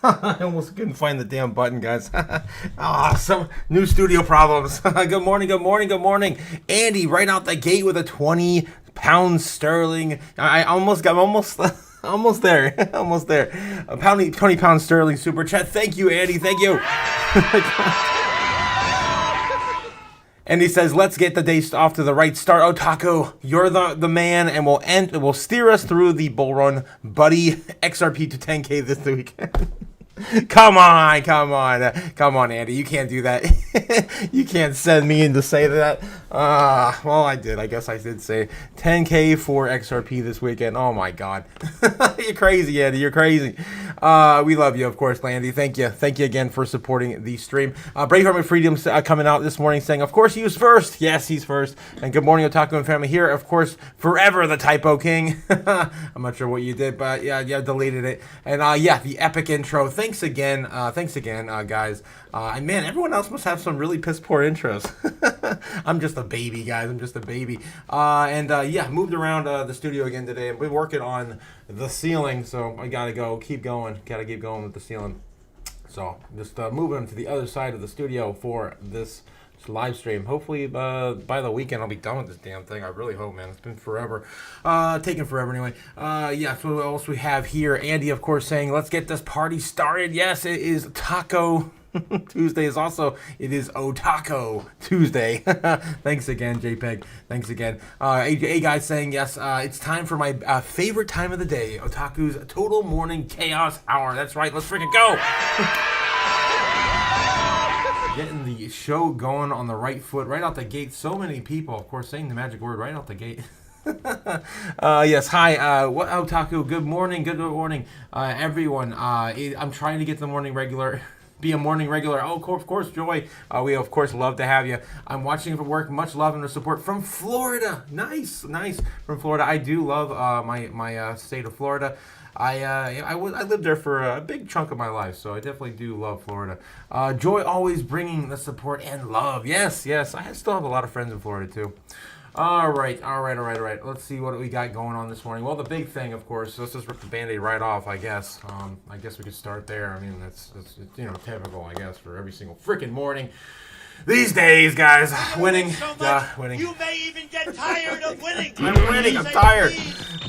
I almost couldn't find the damn button, guys. Some new studio problems. Good morning, good morning, good morning. Andy, right out the gate with a 20 pound sterling. I'm almost almost there. Almost there. A 20 pound sterling super chat. Thank you, Andy. Thank you. And he says, "Let's get the day off to the right start, Otaku. You're the man, and we'll steer us through the bull run, buddy. XRP to 10K this week." Come on, Andy. You can't do that. You can't send me in to say that. Well, I did. I guess I did say 10K for XRP this weekend. Oh my God, you're crazy, Andy. You're crazy. We love you, of course, Landy. Thank you again for supporting the stream. Braveheart and Freedom's coming out this morning saying, "Of course, he was first." Yes, he's first. And good morning, Otaku and family here. Of course, forever the typo king. I'm not sure what you did, but yeah, deleted it. And yeah, the epic intro. Thanks again, guys. And man, everyone else must have some really piss poor intros. I'm just a baby, guys. I'm just a baby. Yeah, moved around the studio again today. I've been working on the ceiling, so I gotta keep going with the ceiling. So just moving to the other side of the studio for this live stream. Hopefully by the weekend I'll be done with this damn thing. I really hope, man. It's been forever. Taking forever anyway. Yeah, so what else we have here? Andy, of course, saying, "Let's get this party started." Yes, it is Taco Tuesday. It is Otaku Tuesday. Thanks again, JPEG. Thanks again. A guy saying, "Yes, it's time for my favorite time of the day, Otaku's total morning chaos hour." That's right. Let's freaking go. Getting the show going on the right foot, right out the gate. So many people, of course, saying the magic word right out the gate. Yes, hi, what Otaku? Good morning, everyone. I'm trying to get the morning regular. Be a morning regular. Oh, of course, Joy. We of course love to have you. I'm watching for work. Much love and support from Florida. Nice from Florida. I do love my state of Florida. I lived there for a big chunk of my life, so I definitely do love Florida. Joy always bringing the support and love. Yes. I still have a lot of friends in Florida too. All right. Let's see what we got going on this morning. Well, the big thing, of course, let's just rip the Band-Aid right off, I guess. I guess we could start there. I mean, that's typical, I guess, for every single freaking morning these days, guys. Winning. Winning. You may even get tired of winning. I'm winning. I'm tired.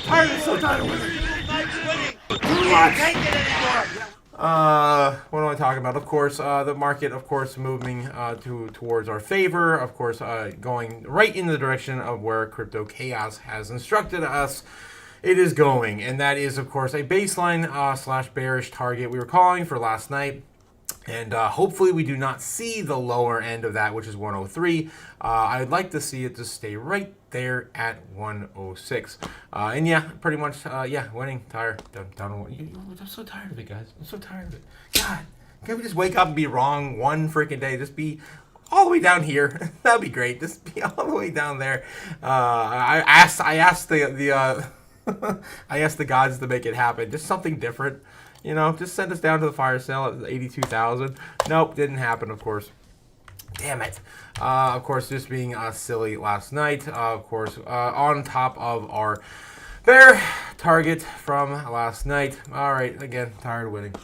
I'm so tired of winning. You can't take it anymore. What am I talking about? Of course, the market, of course, moving towards our favor. Of course, going right in the direction of where Crypto Chaos has instructed us it is going. And that is, of course, a baseline / bearish target we were calling for last night. And hopefully we do not see the lower end of that, which is 103. I'd like to see it just stay right there at 106. And yeah, pretty much, winning. Tired. I'm so tired of it, guys. I'm so tired of it. God, can we just wake up and be wrong one freaking day? Just be all the way down here. That'd be great. Just be all the way down there. I asked the I asked the gods to make it happen. Just something different. Just send us down to the fire sale at 82,000. Nope, didn't happen, of course. Damn it. Of course, just being silly last night. Of course, on top of our bear target from last night. All right, again, tired of winning.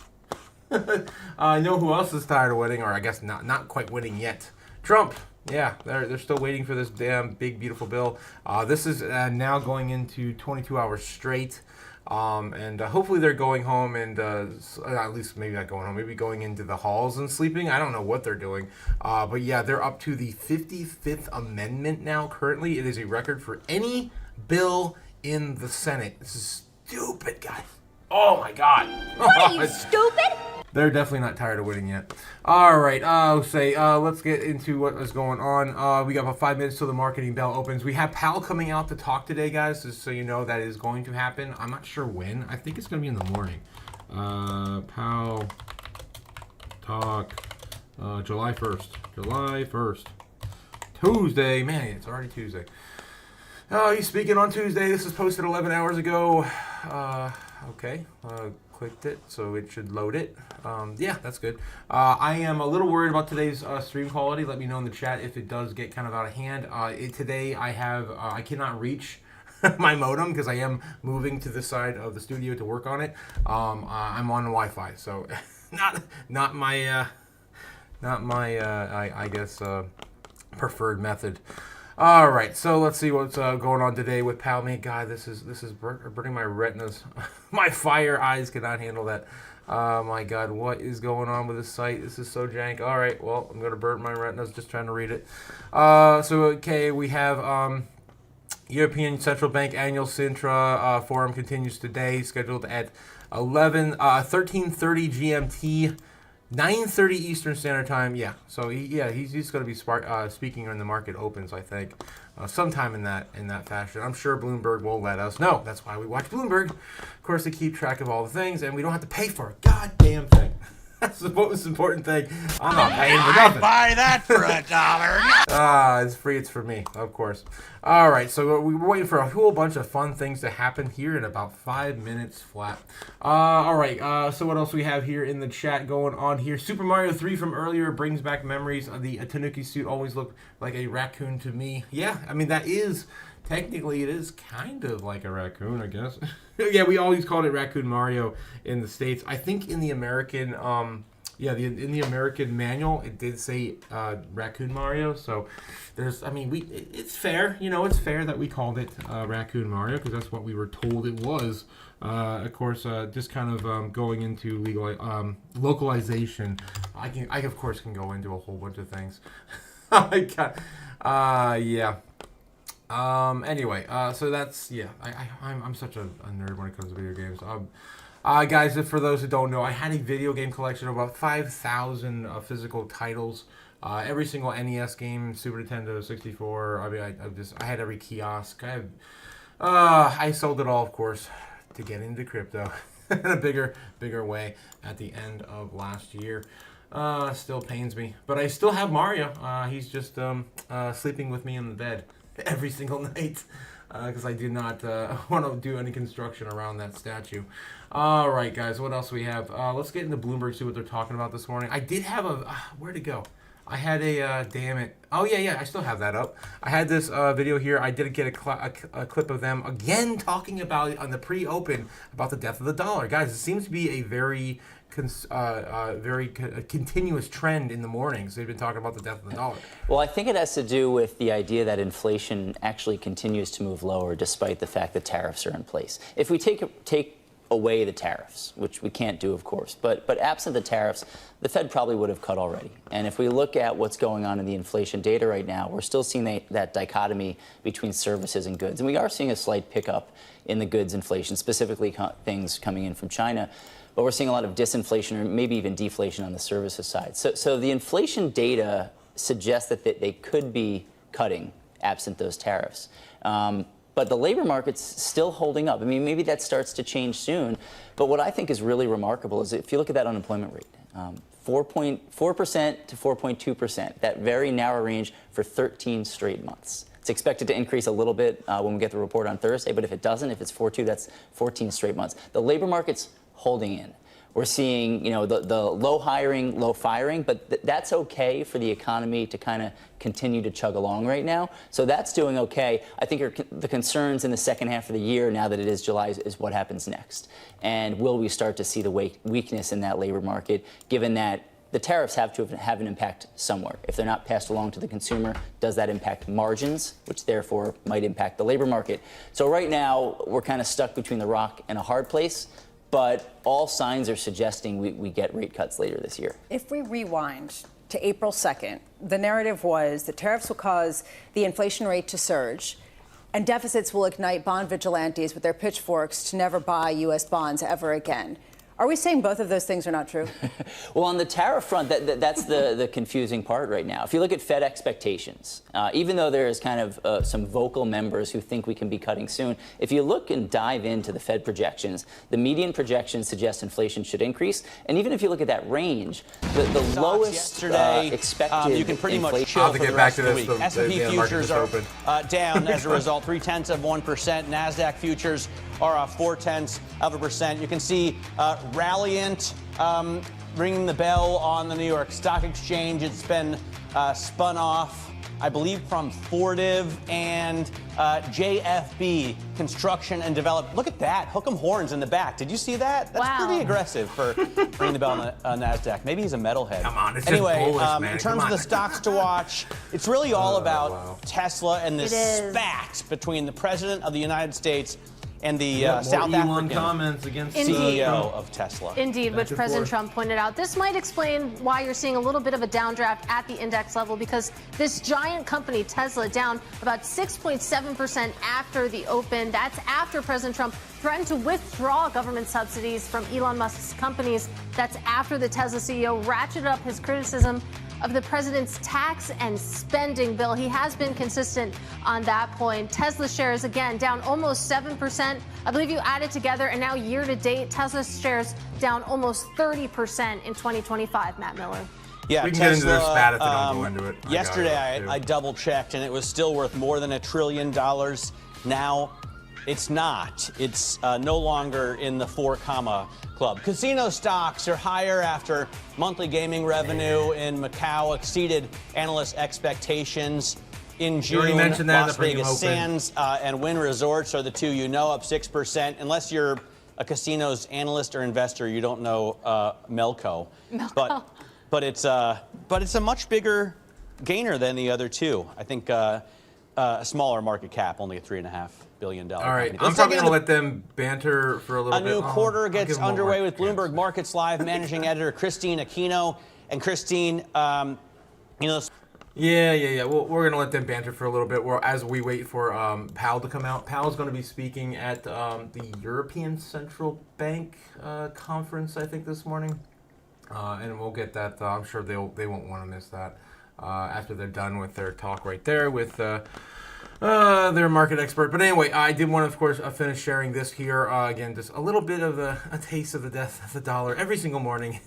I know who else is tired of winning, or I guess not quite winning yet. Trump. Yeah, they're still waiting for this damn big, beautiful bill. This is now going into 22 hours straight. And hopefully they're going home and at least maybe not going home, maybe going into the halls and sleeping. I don't know what they're doing. But yeah, they're up to the 55th Amendment now. Currently, it is a record for any bill in the Senate. This is stupid, guys. Oh my God. What are you, stupid? They're definitely not tired of winning yet. All right, let's get into what is going on. We got about 5 minutes till the marketing bell opens. We have Pal coming out to talk today, guys, just so you know that is going to happen. I'm not sure when. I think it's going to be in the morning. Pal talk July 1st. Tuesday. Man, it's already Tuesday. Oh, he's speaking on Tuesday. This is posted 11 hours ago. Okay. Clicked it, so it should load it. Yeah, that's good. I am a little worried about today's stream quality. Let me know in the chat if it does get kind of out of hand. Today I cannot reach my modem because I am moving to this side of the studio to work on it. I'm on Wi-Fi, so not my I guess preferred method. All right, so let's see what's going on today with Palme. God, this is burning my retinas. My fire eyes cannot handle that. Oh my God, what is going on with this site? This is so jank. All right, well, I'm gonna burn my retinas just trying to read it. Okay, we have European Central Bank Annual Sintra Forum continues today, scheduled at 13:30 GMT. 9:30 Eastern Standard Time. Yeah, so he's going to be speaking when the market opens, I think, sometime in that fashion. I'm sure Bloomberg will let us know. That's why we watch Bloomberg. Of course, they keep track of all the things, and we don't have to pay for a goddamn thing. That's the most important thing. I'm not paying for nothing. Buy that for $1. It's free. It's for me, of course. All right, so we were waiting for a whole bunch of fun things to happen here in about 5 minutes flat. All right, so what else we have here in the chat going on here? Super Mario 3 from earlier brings back memories. The Tanuki suit always looked like a raccoon to me. Yeah, I mean, that is... Technically, it is kind of like a raccoon, I guess. Yeah, we always called it Raccoon Mario in the States. I think in the American, in the American manual, it did say Raccoon Mario. So it's fair. It's fair that we called it Raccoon Mario because that's what we were told it was. Of course, just kind of going into localization. I of course can go into a whole bunch of things. Yeah. Anyway, so that's, I'm such a nerd when it comes to video games. Guys, for those who don't know, I had a video game collection of about 5,000 physical titles. Every single NES game, Super Nintendo, 64. I mean, I had every kiosk. I sold it all, of course, to get into crypto in a bigger way at the end of last year. Still pains me, but I still have Mario. He's just sleeping with me in the bed every single night because I did not want to do any construction around that statue. All right, guys, what else we have? Let's get into Bloomberg, see what they're talking about this morning. I did have where'd it go? I had a, damn it. Oh, yeah, I still have that up. I had this video here. I did get a clip of them again talking about, on the pre-open, about the death of the dollar. Guys, it seems to be a very continuous trend in the mornings. They've been talking about the death of the dollar. Well, I think it has to do with the idea that inflation actually continues to move lower despite the fact that tariffs are in place. If we take away the tariffs, which we can't do, of course, but absent the tariffs, the Fed probably would have cut already. And if we look at what's going on in the inflation data right now, we're still seeing that dichotomy between services and goods. And we are seeing a slight pickup in the goods inflation, specifically things coming in from China. But we're seeing a lot of disinflation or maybe even deflation on the services side. So the inflation data suggests that they could be cutting absent those tariffs. But the labor market's still holding up. I mean, maybe that starts to change soon. But what I think is really remarkable is if you look at that unemployment rate, 4.4% to 4.2%, that very narrow range for 13 straight months. It's expected to increase a little bit when we get the report on Thursday, but if it doesn't, if it's 4.2, that's 14 straight months. The labor market's holding in. We're seeing, the low hiring, low firing, but that's okay for the economy to kind of continue to chug along right now. So that's doing okay. I think the concerns in the second half of the year, now that it is July, is what happens next. And will we start to see the weakness in that labor market, given that the tariffs have to have an impact somewhere. If they're not passed along to the consumer, does that impact margins, which therefore might impact the labor market? So right now, we're kind of stuck between the rock and a hard place. But all signs are suggesting we get rate cuts later this year. If we rewind to April 2nd, the narrative was that tariffs will cause the inflation rate to surge and deficits will ignite bond vigilantes with their pitchforks to never buy U.S. bonds ever again. Are we saying both of those things are not true? Well, on the tariff front, that's the confusing part right now. If you look at Fed expectations, even though there is kind of some vocal members who think we can be cutting soon, if you look and dive into the Fed projections, the median projections suggest inflation should increase. And even if you look at that range, the lowest expected you can pretty much inflation. chill for the rest of the week. S&P futures are down as a result, 0.3%. NASDAQ futures are 0.4%. You can see Ralliant ringing the bell on the New York Stock Exchange. It's been spun off I believe from Fortive and JFB, Construction and Development. Look at that, hook 'em horns in the back. Did you see that? That's pretty aggressive for ringing the bell on NASDAQ. Maybe he's a metalhead. Come on, it's anyway, just bullish, man. In terms of the stocks to watch, it's really all about Tesla and this spat between the President of the United States and the South African comments against CEO of Tesla. Indeed, which President Trump pointed out. This might explain why you're seeing a little bit of a downdraft at the index level, because this giant company, Tesla, down about 6.7% after the open. That's after President Trump threatened to withdraw government subsidies from Elon Musk's companies. That's after the Tesla CEO ratcheted up his criticism of the president's tax and spending bill. He has been consistent on that point. Tesla shares, again, down almost 7%. I believe you add it together, and now year to date, Tesla shares down almost 30% in 2025. Matt Miller. Yeah, we can Tesla, get into their spat if they don't go into it. Yesterday, I double checked, and it was still worth more than $1 trillion. Now, it's not. It's no longer in the 4 comma club. Casino stocks are higher after monthly gaming revenue in Macau exceeded analyst expectations. In June, Las Vegas Sands and Wynn Resorts are the two you know, up 6%. Unless you're a casino's analyst or investor, you don't know Melco. But it's a much bigger gainer than the other two. I think a smaller market cap, only a $3.5 billion. All right, I'm probably going to let them banter for a little bit. A new quarter gets underway with Bloomberg Markets Live managing editor Christine Aquino. And Christine, you know... Yeah. Well, we're going to let them banter for a little bit as we wait for Powell to come out. Powell's going to be speaking at the European Central Bank conference, I think, this morning. And we'll get that. I'm sure they won't want to miss that after they're done with their talk right there with their market expert. But anyway, I did want to, of course, finish sharing this here. Again, just a little bit of a taste of the death of the dollar every single morning.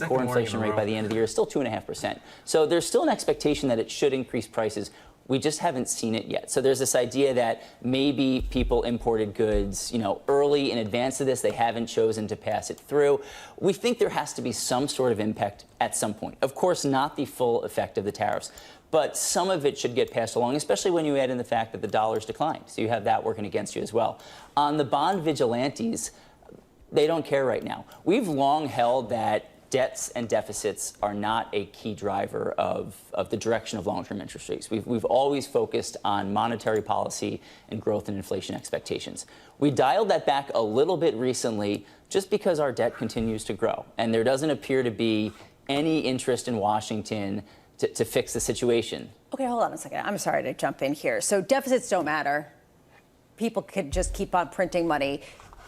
Core inflation rate by the end of the year is still 2.5%. So there's still an expectation that it should increase prices. We just haven't seen it yet. So there's this idea that maybe people imported goods, early in advance of this. They haven't chosen to pass it through. We think there has to be some sort of impact at some point. Of course, not the full effect of the tariffs, but some of it should get passed along, especially when you add in the fact that the dollar's declined. So you have that working against you as well. On the bond vigilantes, they don't care right now. We've long held that debts and deficits are not a key driver of the direction of long-term interest rates. We've always focused on monetary policy and growth and inflation expectations. We dialed that back a little bit recently just because our debt continues to grow, and there doesn't appear to be any interest in Washington to fix the situation. Okay, hold on a second. I'm sorry to jump in here. So deficits don't matter. People could just keep on printing money.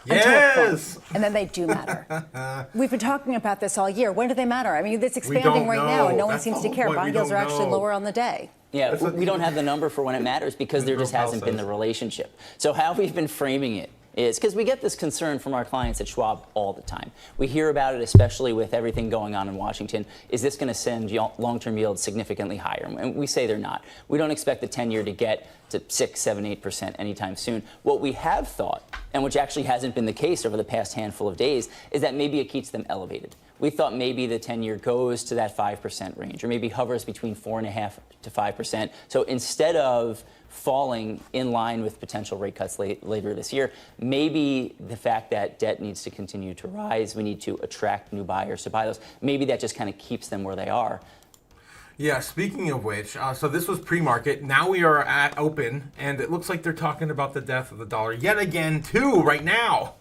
Yes! And then they do matter. We've been talking about this all year. When do they matter? I mean, it's expanding right now, and no one seems to care. Bond yields are actually lower on the day. Yeah, we don't have the number for when it matters because there just hasn't been the relationship. So how we've been framing it is because we get this concern from our clients at Schwab all the time. We hear about it, especially with everything going on in Washington. Is this going to send long-term yields significantly higher? And we say they're not. We don't expect the 10-year to get to 6, 7, 8% anytime soon. What we have thought, and which actually hasn't been the case over the past handful of days, is that maybe it keeps them elevated. We thought maybe the 10-year goes to that 5% range, or maybe hovers between 4.5% to 5%. So instead of falling in line with potential rate cuts later this year, maybe the fact that debt needs to continue to rise, we need to attract new buyers to buy those, maybe that just kind of keeps them where they are. Yeah, speaking of which, so this was pre-market. Now we are at open, and it looks like they're talking about the death of the dollar yet again, too, right now,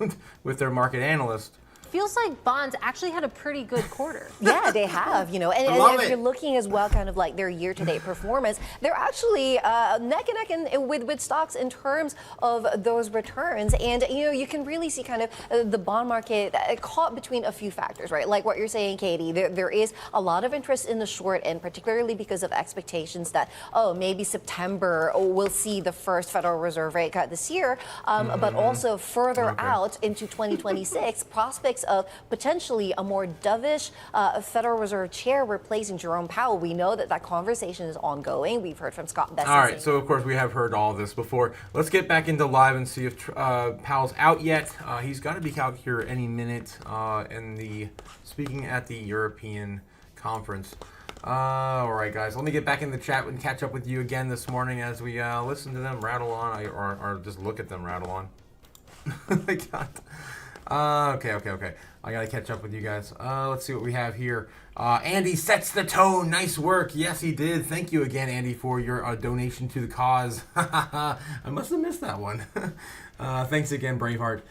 with their market analyst. Feels like bonds actually had a pretty good quarter. Yeah, they have, and if you're looking as well, kind of like their year-to-date performance, they're actually neck and neck with stocks in terms of those returns. And, you can really see kind of the bond market caught between a few factors, right? Like what you're saying, Katie, there is a lot of interest in the short end, particularly because of expectations that, maybe September we'll see the first Federal Reserve rate cut this year, but also further out into 2026, prospects of potentially a more dovish Federal Reserve chair replacing Jerome Powell. We know that conversation is ongoing. We've heard from Scott Bessent. All right, so of course we have heard all this before. Let's get back into live and see if Powell's out yet. He's got to be out here any minute speaking at the European conference. All right, guys. Let me get back in the chat and catch up with you again this morning as we listen to them rattle on, or just look at them rattle on. I got. Okay. I gotta catch up with you guys. Let's see what we have here. Andy sets the tone. Nice work. Yes, he did. Thank you again, Andy, for your donation to the cause. I must have missed that one. Thanks again, Braveheart.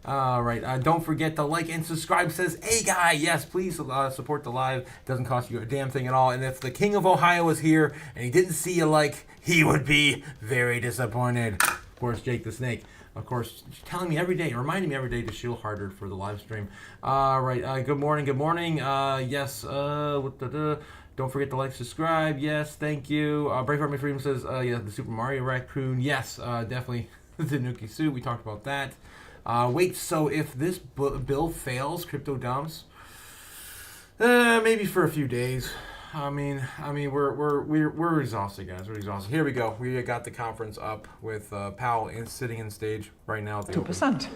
All right. Don't forget to like and subscribe, says A Guy. Yes, please support the live. Doesn't cost you a damn thing at all. And if the King of Ohio was here and he didn't see you like, he would be very disappointed. Of course, Jake the Snake. Of course, telling me every day, reminding me every day to shield harder for the live stream. All right. Good morning. Yes. Don't forget to like, subscribe. Yes, thank you. Braveheart McFreedom says, yeah, the Super Mario Raccoon. Yes, definitely the Nuki suit. We talked about that. Wait, so if this bill fails, crypto dumps, maybe for a few days. I mean, we're exhausted, guys. We're exhausted. Here we go. We got the conference up with Powell sitting in stage right now at the 2%.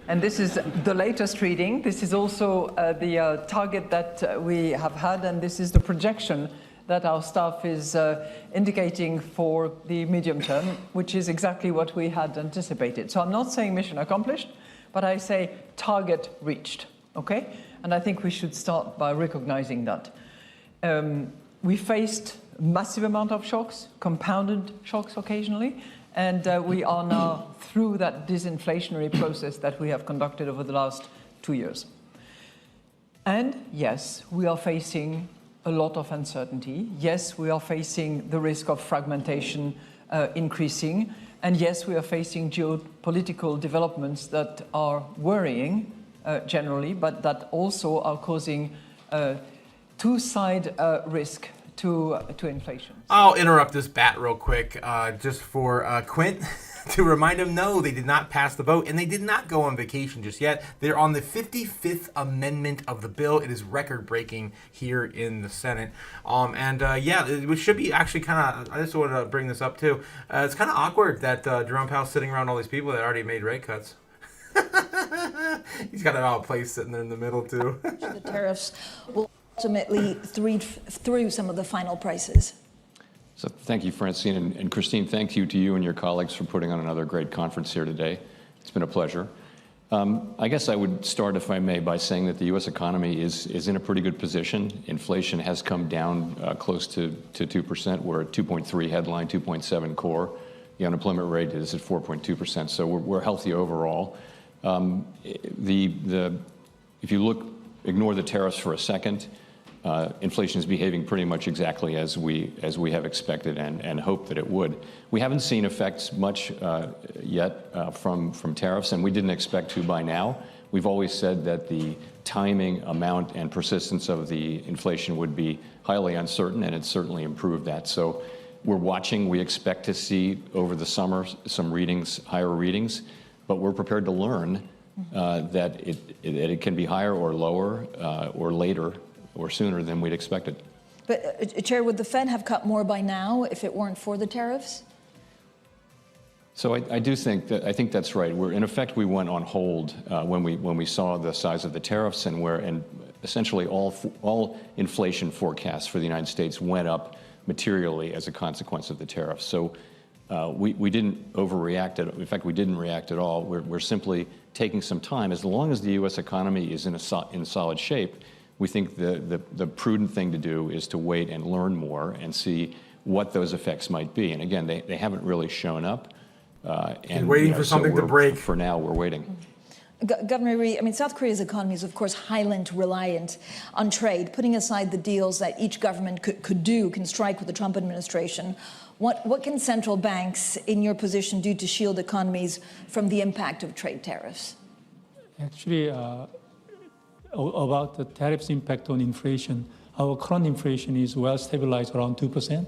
And this is the latest reading. This is also the target that we have had, and this is the projection that our staff is indicating for the medium term, which is exactly what we had anticipated. So I'm not saying mission accomplished, but I say target reached, okay? And I think we should start by recognizing that. We faced a massive amount of shocks, compounded shocks occasionally, and we are now through that disinflationary process that we have conducted over the last 2 years. And yes, we are facing a lot of uncertainty. Yes, we are facing the risk of fragmentation increasing. And yes, we are facing geopolitical developments that are worrying generally, but that also are causing two-side risk to inflation. I'll interrupt this bat real quick just for Quint to remind him, no, they did not pass the vote, and they did not go on vacation just yet. They're on the 55th amendment of the bill. It is record-breaking here in the Senate. Yeah, it should be actually kind of, I just want to bring this up too. It's kind of awkward that Jerome Powell's sitting around all these people that already made rate cuts. He's got it all placed sitting there in the middle too. The tariffs will ultimately through some of the final prices. So thank you, Francine. And Christine, thank you to you and your colleagues for putting on another great conference here today. It's been a pleasure. I guess I would start, if I may, by saying that the U.S. economy is in a pretty good position. Inflation has come down close to 2%. We're at 2.3 headline, 2.7 core. The unemployment rate is at 4.2%. So we're healthy overall. If you ignore the tariffs for a second, inflation is behaving pretty much exactly as we have expected and hoped that it would. We haven't seen effects much yet from tariffs, and we didn't expect to by now. We've always said that the timing, amount, and persistence of the inflation would be highly uncertain, and it's certainly improved that. So we're watching. We expect to see over the summer some higher readings, but we're prepared to learn that it can be higher or lower or later or sooner than we'd expected. But, Chair, would the Fed have cut more by now if it weren't for the tariffs? So I think that's right. In effect, we went on hold when we saw the size of the tariffs and essentially all inflation forecasts for the United States went up materially as a consequence of the tariffs. So we didn't overreact. In fact, we didn't react at all. We're simply taking some time. As long as the U.S. economy is in solid shape, we think the prudent thing to do is to wait and learn more and see what those effects might be. And again, they haven't really shown up. And waiting for something to break. For now, we're waiting. Governor Rhee, South Korea's economy is, of course, highly reliant on trade. Putting aside the deals that each government can strike with the Trump administration, what can central banks, in your position, do to shield economies from the impact of trade tariffs? Actually, about the tariffs' impact on inflation, our current inflation is well stabilized around 2%,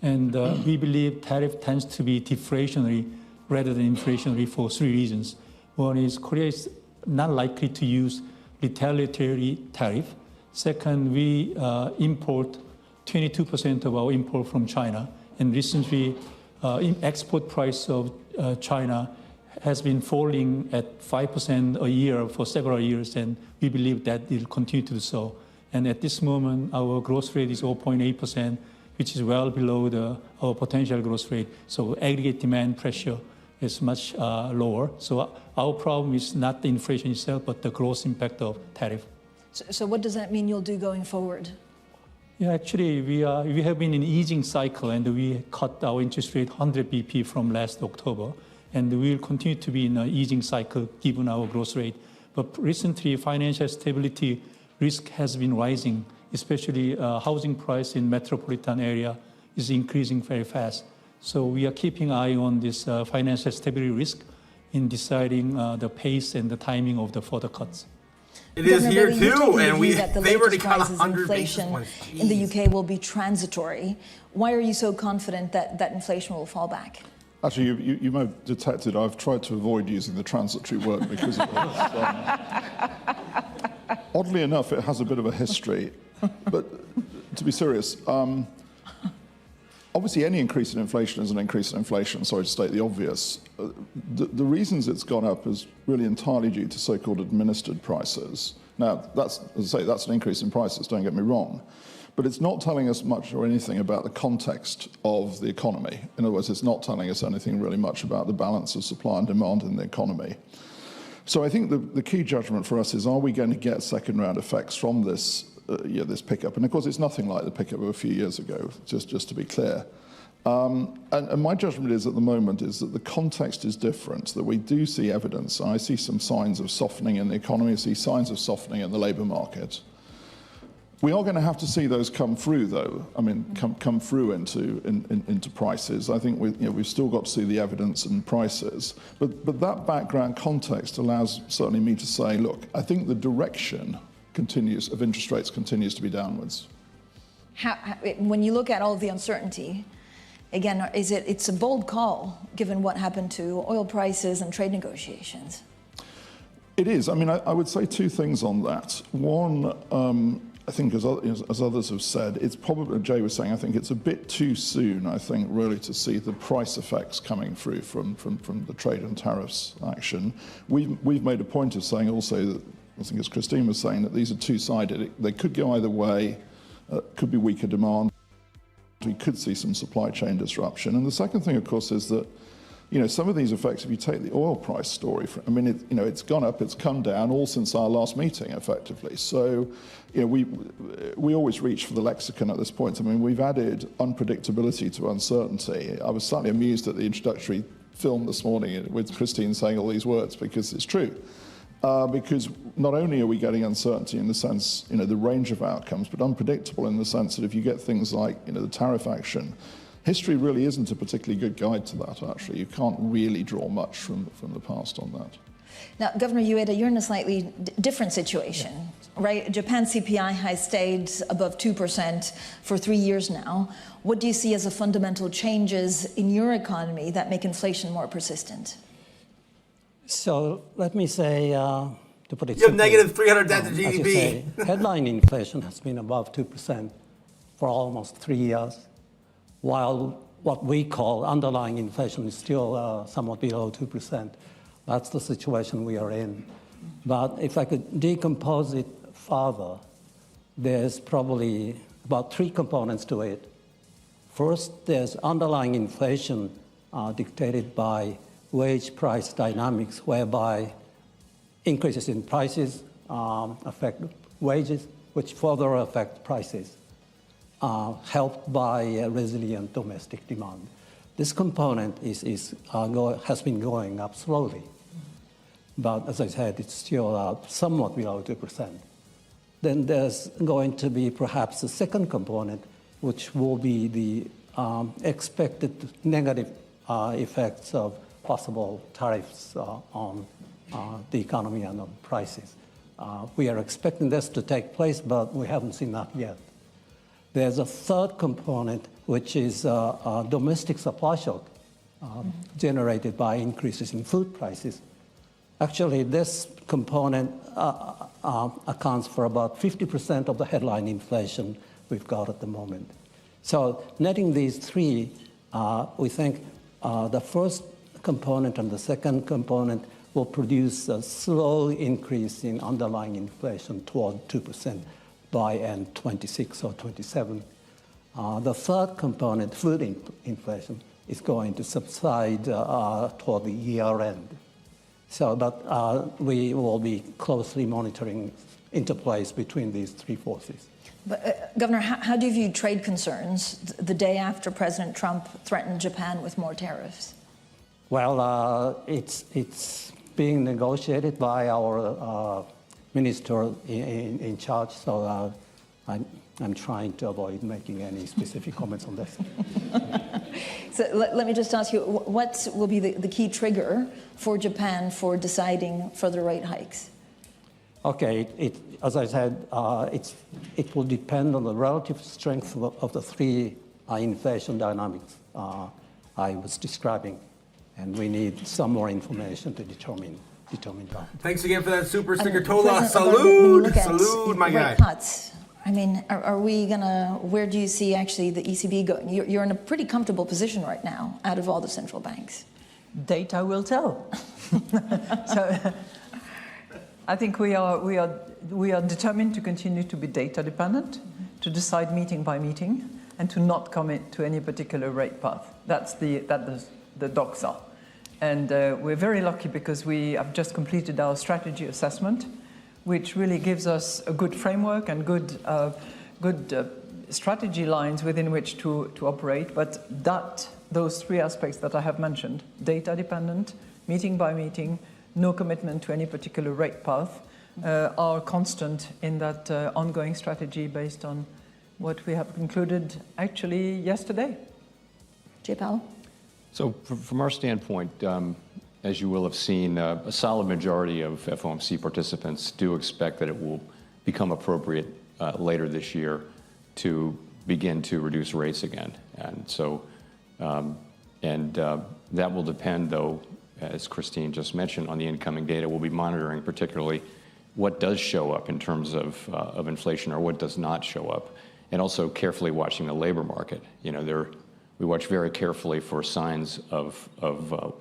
and we believe tariff tends to be deflationary rather than inflationary for three reasons. One is Korea is not likely to use retaliatory tariff. Second, we import 22% of our import from China, and recently export price of China has been falling at 5% a year for several years, and we believe that it will continue to do so. And at this moment, our growth rate is 0.8%, which is well below our potential growth rate. So aggregate demand pressure is much lower. So our problem is not the inflation itself, but the gross impact of tariff. So what does that mean you'll do going forward? Yeah, actually, we have been in an easing cycle, and we cut our interest rate 100 BP from last October. And we will continue to be in an easing cycle given our growth rate. But recently, financial stability risk has been rising, especially housing price in metropolitan area is increasing very fast. So we are keeping an eye on this financial stability risk in deciding the pace and the timing of the further cuts. It is here too, and they've already cut 100 basis points. In the UK will be transitory. Why are you so confident that inflation will fall back? Actually, you may have detected I've tried to avoid using the transitory word because it was, oddly enough, it has a bit of a history. But to be serious, obviously any increase in inflation is an increase in inflation, sorry to state the obvious. The reasons it's gone up is really entirely due to so-called administered prices. Now, that's, as I say, that's an increase in prices, don't get me wrong. But it's not telling us much or anything about the context of the economy. In other words, it's not telling us anything really much about the balance of supply and demand in the economy. So I think the key judgment for us is, are we going to get second-round effects from this, this pickup? And of course, it's nothing like the pickup of a few years ago, just to be clear. And my judgment is at the moment is that the context is different, that we do see evidence. I see some signs of softening in the economy, I see signs of softening in the labour market. We are going to have to see those come through, though. I mean, come through into prices. I think we've still got to see the evidence and prices. But that background context allows certainly me to say, look, I think the direction of interest rates continues to be downwards. When you look at all of the uncertainty, again, it's a bold call given what happened to oil prices and trade negotiations. It is. I mean, I would say two things on that. One, I think, as others have said, it's probably, Jay was saying, I think it's a bit too soon, I think, really to see the price effects coming through from the trade and tariffs action. We've made a point of saying also that, I think as Christine was saying, that these are two-sided. They could go either way, could be weaker demand. We could see some supply chain disruption. And the second thing, of course, is that some of these effects, if you take the oil price story, I mean, it's gone up, it's come down, all since our last meeting, effectively. So, we always reach for the lexicon at this point. I mean, we've added unpredictability to uncertainty. I was slightly amused at the introductory film this morning with Christine saying all these words, because it's true. Because not only are we getting uncertainty in the sense, the range of outcomes, but unpredictable in the sense that if you get things like, the tariff action, history really isn't a particularly good guide to that, actually. You can't really draw much from the past on that. Now, Governor Ueda, you're in a slightly different situation, right? Japan's CPI has stayed above 2% for 3 years now. What do you see as the fundamental changes in your economy that make inflation more persistent? So let me say, to put it you have simply, negative 300 debt to GDP. As you say, headline inflation has been above 2% for almost 3 years, while what we call underlying inflation is still somewhat below 2%. That's the situation we are in. But if I could decompose it further, there's probably about 3 components to it. First, there's underlying inflation dictated by wage price dynamics, whereby increases in prices affect wages, which further affect prices, helped by resilient domestic demand. This component has been going up slowly, but as I said, it's still somewhat below 2%. Then there's going to be perhaps a second component, which will be the expected negative effects of possible tariffs on the economy and on prices. We are expecting this to take place, but we haven't seen that yet. There's a third component, which is a domestic supply shock generated by increases in food prices. Actually, this component accounts for about 50% of the headline inflation we've got at the moment. So netting these three, we think the first component and the second component will produce a slow increase in underlying inflation toward 2%. by end 26 or 27. The third component, food inflation, is going to subside toward the year end. So that we will be closely monitoring interplays between these three forces. But, Governor, how do you view trade concerns the day after President Trump threatened Japan with more tariffs? Well, it's being negotiated by our minister in charge, so I'm trying to avoid making any specific comments on this. So let me just ask you, what will be the key trigger for Japan for deciding further rate hikes? Okay, as I said, it will depend on the relative strength of the three inflation dynamics I was describing, and we need some more information to determine that. Thanks again for that super sticker, Tola. Salute, my guy. Cuts. I mean, are we gonna? Where do you see actually the ECB going? You're in a pretty comfortable position right now, out of all the central banks. Data will tell. So, I think we are determined to continue to be data dependent, to decide meeting by meeting, and to not commit to any particular rate path. That's the doxa. And we're very lucky because we have just completed our strategy assessment, which really gives us a good framework and good strategy lines within which to operate. But those three aspects that I have mentioned, data dependent, meeting by meeting, no commitment to any particular rate path, are constant in that ongoing strategy based on what we have concluded actually yesterday. Jay Powell? So from our standpoint, as you will have seen, a solid majority of FOMC participants do expect that it will become appropriate later this year to begin to reduce rates again. And so, that will depend, though, as Christine just mentioned, on the incoming data. We'll be monitoring particularly what does show up in terms of inflation or what does not show up, and also carefully watching the labor market. You know, we watch very carefully for signs of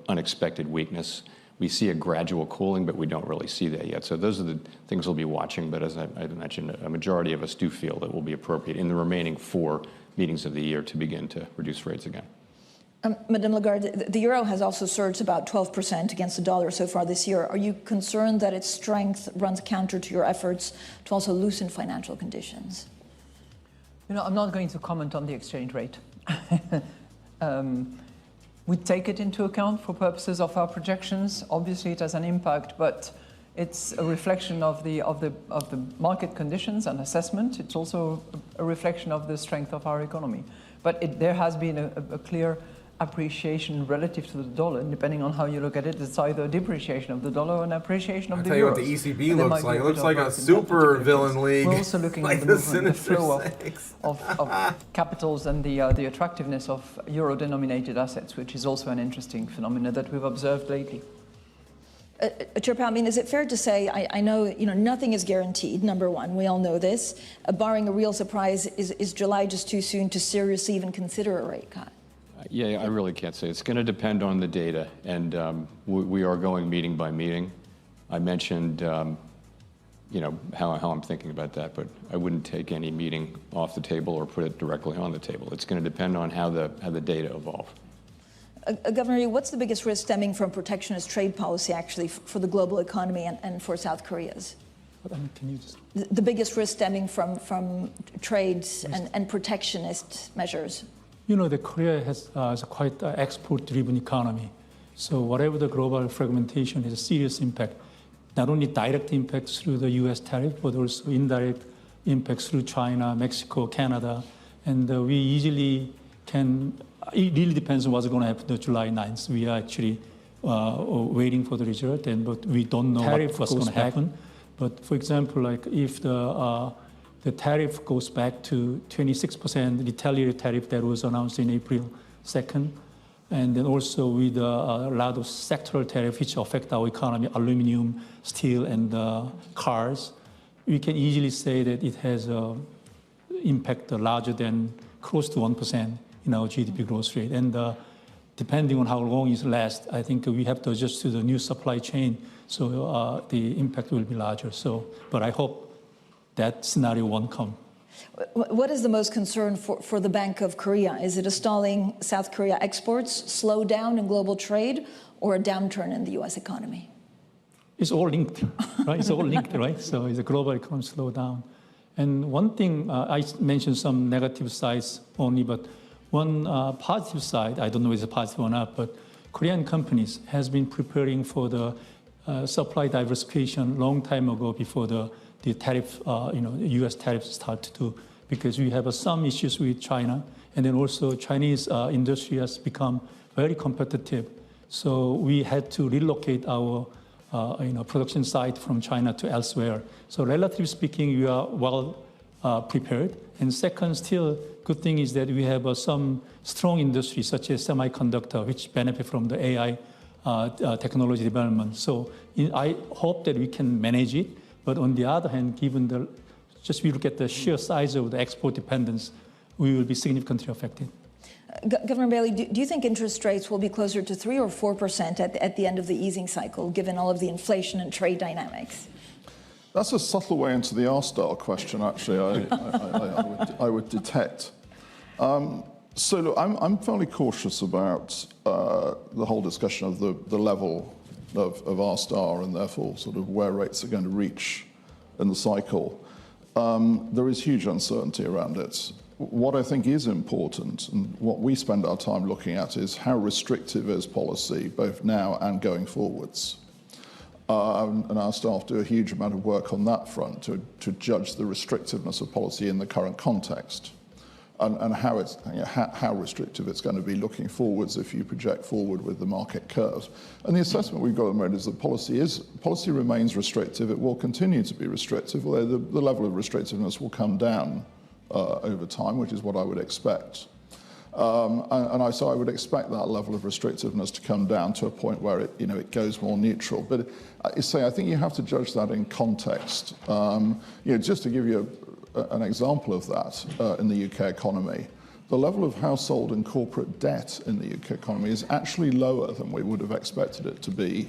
unexpected weakness. We see a gradual cooling, but we don't really see that yet. So those are the things we'll be watching. But as I mentioned, a majority of us do feel that will be appropriate in the remaining 4 meetings of the year to begin to reduce rates again. Madame Lagarde, the euro has also surged about 12% against the dollar so far this year. Are you concerned that its strength runs counter to your efforts to also loosen financial conditions? You know, I'm not going to comment on the exchange rate. We take it into account for purposes of our projections. Obviously, it has an impact, but it's a reflection of the market conditions and assessment. It's also a reflection of the strength of our economy. But there has been a clear appreciation relative to the dollar, and depending on how you look at it, it's either a depreciation of the dollar or an appreciation of the euro. I'll tell you what the ECB looks like. It looks like a super villain league. We're also looking like at the movement, the flow of capitals and the attractiveness of euro-denominated assets, which is also an interesting phenomenon that we've observed lately. Chair Powell, I mean, is it fair to say, I know, nothing is guaranteed, number one, we all know this. Barring a real surprise, is July just too soon to seriously even consider a rate cut? Yeah, I really can't say. It's going to depend on the data, and we are going meeting by meeting. I mentioned, how I'm thinking about that, but I wouldn't take any meeting off the table or put it directly on the table. It's going to depend on how the data evolve. Governor, what's the biggest risk stemming from protectionist trade policy, actually, for the global economy and for South Korea's? Can you just... The biggest risk stemming from trades and protectionist measures? You know, the Korea has a quite export-driven economy. So whatever the global fragmentation has a serious impact, not only direct impacts through the U.S. tariff, but also indirect impacts through China, Mexico, Canada. And we easily can, it really depends on what's going to happen on July 9th. We are actually waiting for the result, but we don't know what's going to happen. But for example, like if the tariff goes back to 26% retaliatory tariff that was announced in April 2nd. And then also with a lot of sectoral tariff which affect our economy, aluminum, steel, and cars, we can easily say that it has an impact larger than close to 1% in our GDP growth rate. And depending on how long it lasts, I think we have to adjust to the new supply chain, so the impact will be larger. So, but I hope that scenario won't come. What is the most concern for the Bank of Korea? Is it a stalling South Korea exports, slowdown in global trade, or a downturn in the U.S. economy? It's all linked, right? It's all linked, right? So it's a global economy slowdown. And one thing, I mentioned some negative sides only, but one positive side, I don't know if it's a positive or not, but Korean companies has been preparing for the supply diversification long time ago before the tariff, U.S. tariffs start to, because we have some issues with China, and then also Chinese industry has become very competitive. So we had to relocate our production site from China to elsewhere. So relatively speaking, we are well prepared. And second, still good thing is that we have some strong industries such as semiconductor, which benefit from the AI technology development. So I hope that we can manage it. But on the other hand, given just we look at the sheer size of the export dependence, we will be significantly affected. Governor Bailey, do you think interest rates will be closer to 3 or 4% at the end of the easing cycle, given all of the inflation and trade dynamics? That's a subtle way into the R-style question, actually, I would detect. So look, I'm fairly cautious about the whole discussion of the level of R-star and therefore sort of where rates are going to reach in the cycle. There is huge uncertainty around it. What I think is important, and what we spend our time looking at, is how restrictive is policy, both now and going forwards. And our staff do a huge amount of work on that front to judge the restrictiveness of policy in the current context, and how restrictive it's going to be looking forwards if you project forward with the market curves. And the assessment we've got at the moment is that policy remains restrictive. It will continue to be restrictive, although the level of restrictiveness will come down over time, which is what I would expect. So I would expect that level of restrictiveness to come down to a point where it goes more neutral. But I think you have to judge that in context. Just to give you an example of that in the UK economy, the level of household and corporate debt in the UK economy is actually lower than we would have expected it to be,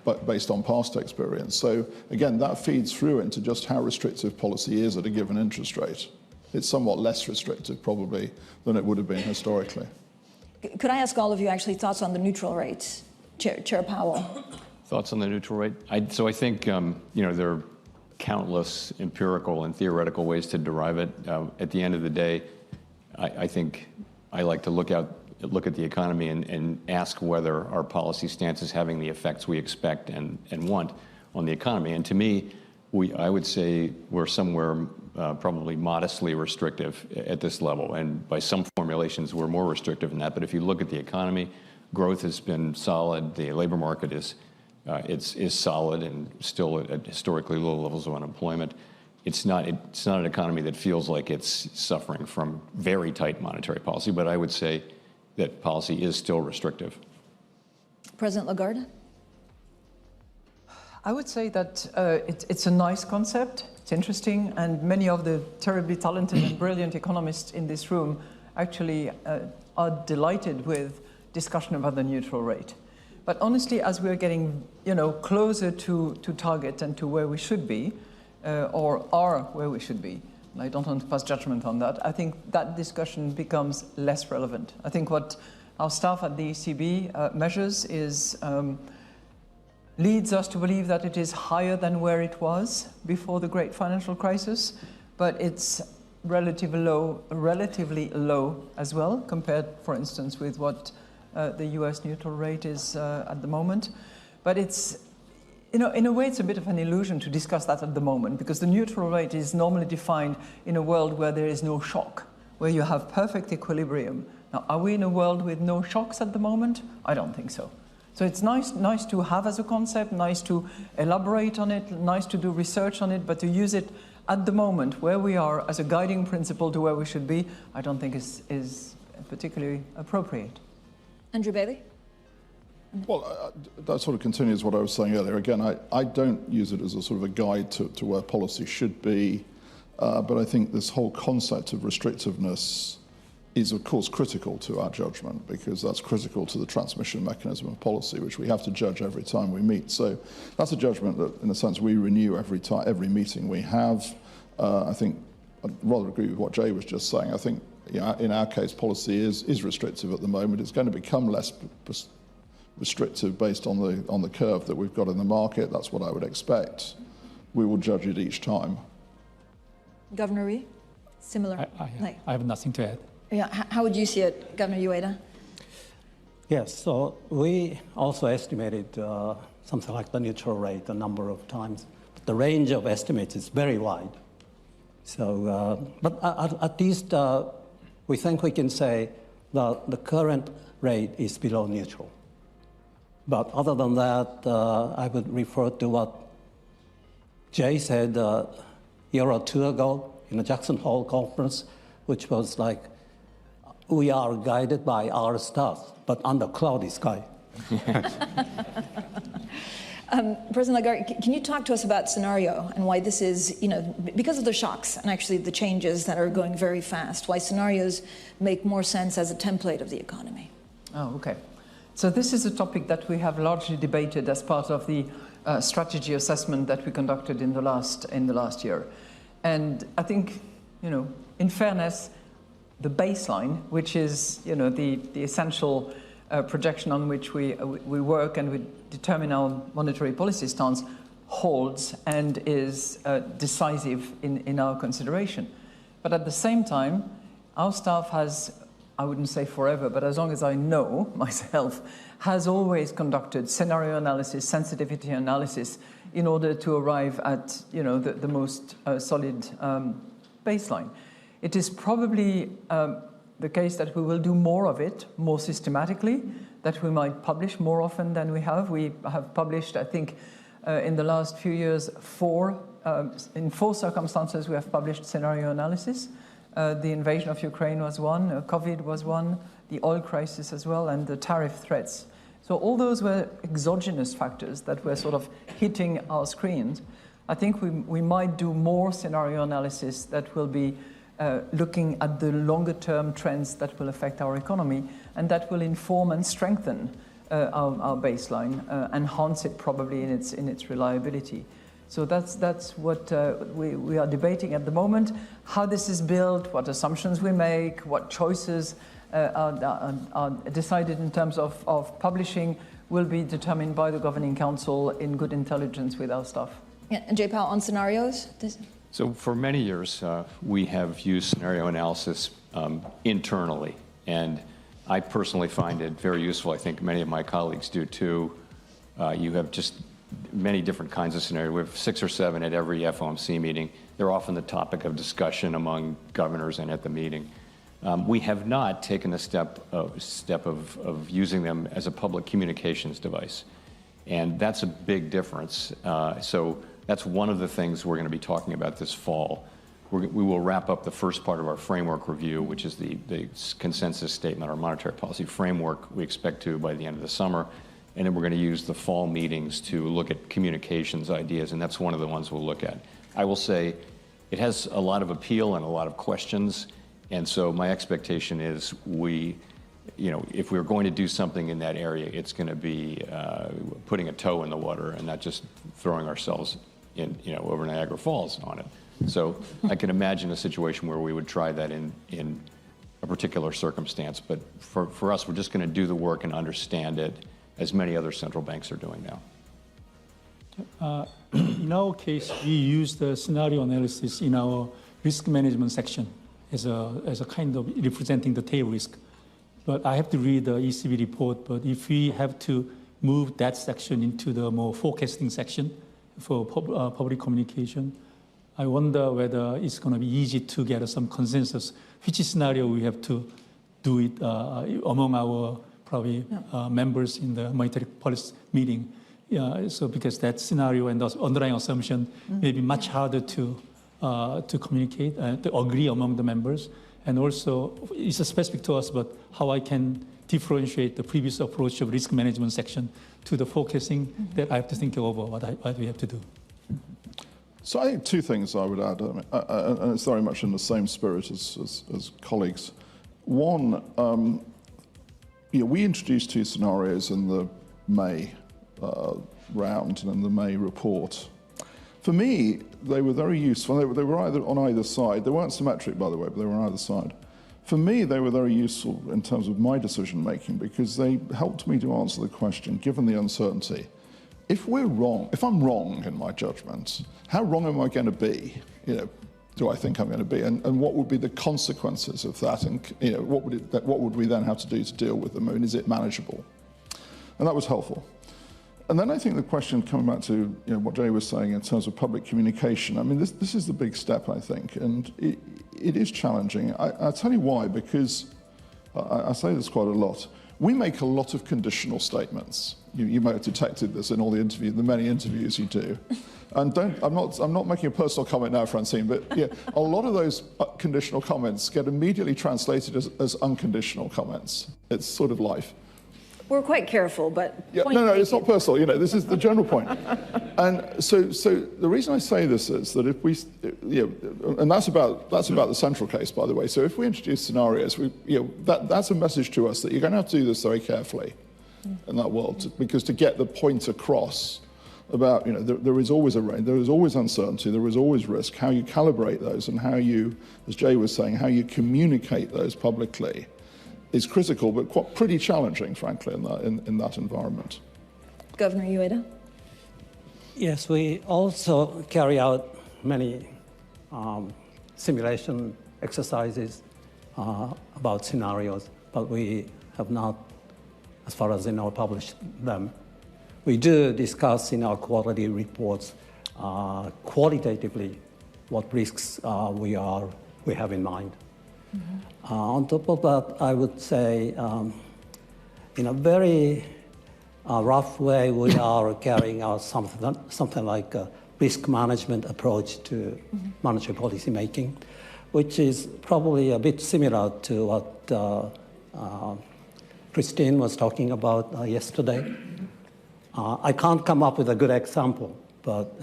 but based on past experience. So again, that feeds through into just how restrictive policy is at a given interest rate. It's somewhat less restrictive, probably, than it would have been historically. Could I ask all of you actually thoughts on the neutral rates? Chair Powell. Thoughts on the neutral rate? I think, there are countless empirical and theoretical ways to derive it. At the end of the day, I think I like to look at the economy and ask whether our policy stance is having the effects we expect and want on the economy. And to me, I would say we're somewhere probably modestly restrictive at this level. And by some formulations, we're more restrictive than that. But if you look at the economy, growth has been solid. The labor market is solid and still at historically low levels of unemployment. It's not an economy that feels like it's suffering from very tight monetary policy. But I would say that policy is still restrictive. President Lagarde? I would say that it's a nice concept, it's interesting, and many of the terribly talented and brilliant economists in this room actually are delighted with discussion about the neutral rate. But honestly, as we're getting closer to target and to where we should be, or are where we should be, and I don't want to pass judgment on that, I think that discussion becomes less relevant. I think what our staff at the ECB measures is leads us to believe that it is higher than where it was before the great financial crisis, but it's relatively low as well, compared, for instance, with what the US neutral rate is at the moment. But it's, in a way, it's a bit of an illusion to discuss that at the moment, because the neutral rate is normally defined in a world where there is no shock, where you have perfect equilibrium. Now, are we in a world with no shocks at the moment? I don't think so. So it's nice to have as a concept, nice to elaborate on it, nice to do research on it, but to use it at the moment where we are as a guiding principle to where we should be, I don't think is particularly appropriate. Andrew Bailey? Well, that sort of continues what I was saying earlier. Again, I don't use it as a sort of a guide to where policy should be, but I think this whole concept of restrictiveness is of course critical to our judgment, because that's critical to the transmission mechanism of policy, which we have to judge every time we meet. So that's a judgment that, in a sense, we renew every meeting we have. I think I'd rather agree with what Jay was just saying. I think in our case, policy is restrictive at the moment. It's going to become less restrictive based on the curve that we've got in the market. That's what I would expect. We will judge it each time. Governor Ree, similar. I have nothing to add. Yeah, how would you see it, Governor Ueda? Yes, so we also estimated something like the neutral rate a number of times. But the range of estimates is very wide. So, but at least we think we can say that the current rate is below neutral. But other than that, I would refer to what Jay said a year or two ago in the Jackson Hole conference, which was like, we are guided by our stars, but under cloudy sky. President Lagarde, can you talk to us about scenario and why this is, because of the shocks and actually the changes that are going very fast, why scenarios make more sense as a template of the economy? Oh, okay. So this is a topic that we have largely debated as part of the strategy assessment that we conducted in the last year. And I think, in fairness, the baseline, which is, the essential projection on which we work and we determine our monetary policy stance, holds and is decisive in our consideration. But at the same time, our staff has, I wouldn't say forever, but as long as I know myself, has always conducted scenario analysis, sensitivity analysis, in order to arrive at, the most solid baseline. It is probably the case that we will do more of it, more systematically, that we might publish more often than we have. We have published, I think, in the last few years, in four circumstances we have published scenario analysis. The invasion of Ukraine was one, COVID was one, the oil crisis as well, and the tariff threats. So all those were exogenous factors that were sort of hitting our screens. I think we might do more scenario analysis that will be looking at the longer-term trends that will affect our economy, and that will inform and strengthen our baseline, enhance it probably in its reliability. So that's what we are debating at the moment, how this is built, what assumptions we make, what choices are decided in terms of publishing will be determined by the Governing Council in good intelligence with our staff. Yeah, and Jay Powell, on scenarios? So for many years, we have used scenario analysis internally, and I personally find it very useful. I think many of my colleagues do too. You have just many different kinds of scenarios. We have 6 or 7 at every FOMC meeting. They're often the topic of discussion among governors and at the meeting. We have not taken a step of using them as a public communications device, and that's a big difference. So that's one of the things we're going to be talking about this fall. We will wrap up the first part of our framework review, which is the consensus statement, our monetary policy framework, we expect to by the end of the summer. And then we're going to use the fall meetings to look at communications ideas, and that's one of the ones we'll look at. I will say it has a lot of appeal and a lot of questions, and so my expectation is if we're going to do something in that area, it's going to be putting a toe in the water and not just throwing ourselves over Niagara Falls on it. So I can imagine a situation where we would try that in a particular circumstance, but for us, we're just going to do the work and understand it, as many other central banks are doing now. In our case, we use the scenario analysis in our risk management section as a kind of representing the tail risk. But I have to read the ECB report, but if we have to move that section into the more forecasting section for public communication, I wonder whether it's going to be easy to get some consensus, which scenario we have to do it among our members in the monetary policy meeting. So because that scenario and the underlying assumption may be much harder to communicate, to agree among the members. And also, it's specific to us, but how I can differentiate the previous approach of risk management section to the focusing that I have to think over what we have to do. So I think 2 things I would add, and it's very much in the same spirit as colleagues. One, we introduced two scenarios in the May round and in the May report. For me, they were very useful. They were either on either side. They weren't symmetric, by the way, but they were on either side. For me, they were very useful in terms of my decision-making because they helped me to answer the question, given the uncertainty, if I'm wrong in my judgment, how wrong am I going to be? Do I think I'm going to be? And what would be the consequences of that? And what would we then have to do to deal with them? I mean, is it manageable? And that was helpful. And then I think the question, coming back to what Jay was saying in terms of public communication, I mean, this is the big step, I think, and it is challenging. I'll tell you why, because I say this quite a lot. We make a lot of conditional statements. You may have detected this in all the many interviews you do. And I'm not making a personal comment now, Francine, but a lot of those conditional comments get immediately translated as unconditional comments. It's sort of life. We're quite careful, but no, it's not personal. This is the general point. And so the reason I say this is that if we, and that's about the central case, by the way. So if we introduce scenarios, that's a message to us that you're going to have to do this very carefully in that world, because to get the point across about there is always a range, there is always uncertainty, there is always risk. How you calibrate those and how you, as Jay was saying, how you communicate those publicly is critical, but pretty challenging, frankly, in that environment. Governor Ueda? Yes, we also carry out many simulation exercises about scenarios, but we have not, as far as I know, published them. We do discuss in our quarterly reports qualitatively what risks we have in mind. Mm-hmm. On top of that, I would say, in a very rough way, we are carrying out something like a risk management approach to monetary policy making, which is probably a bit similar to what Christine was talking about yesterday. I can't come up with a good example, but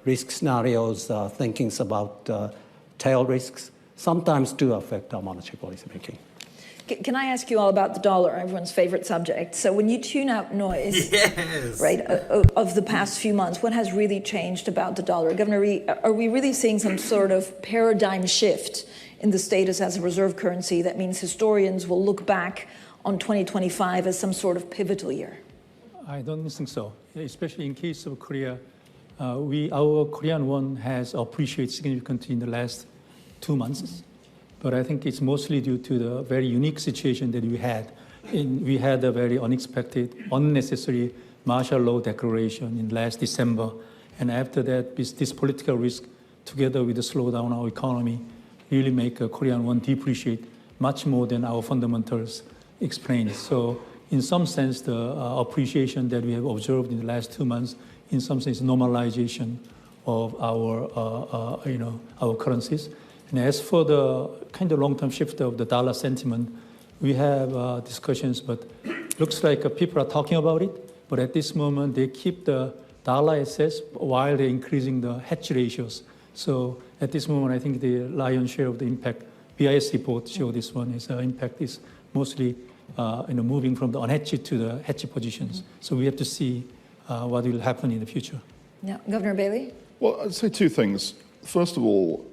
risk scenarios, thinkings about tail risks, sometimes do affect our monetary policy making. Can I ask you all about the dollar, everyone's favorite subject? So when you tune out noise, right, of the past few months, what has really changed about the dollar? Governor Rhee, are we really seeing some sort of paradigm shift in the status as a reserve currency that means historians will look back on 2025 as some sort of pivotal year? I don't think so, especially in case of Korea. Our Korean won has appreciated significantly in the last 2 months, but I think it's mostly due to the very unique situation that we had. We had a very unexpected, unnecessary martial law declaration in last December, and after that, this political risk, together with the slowdown of our economy, really make Korean won depreciate much more than our fundamentals explain. So, in some sense, the appreciation that we have observed in the last 2 months, in some sense, normalization of our currencies. And as for the kind of long-term shift of the dollar sentiment, we have discussions, but looks like people are talking about it. But at this moment, they keep the dollar assets while they're increasing the hedge ratios. So at this moment, I think the lion's share of the impact, BIS report show this one is impact is mostly moving from the unhedged to the hedged positions. So we have to see what will happen in the future. Yeah, Governor Bailey? Well, I'd say two things. First of all,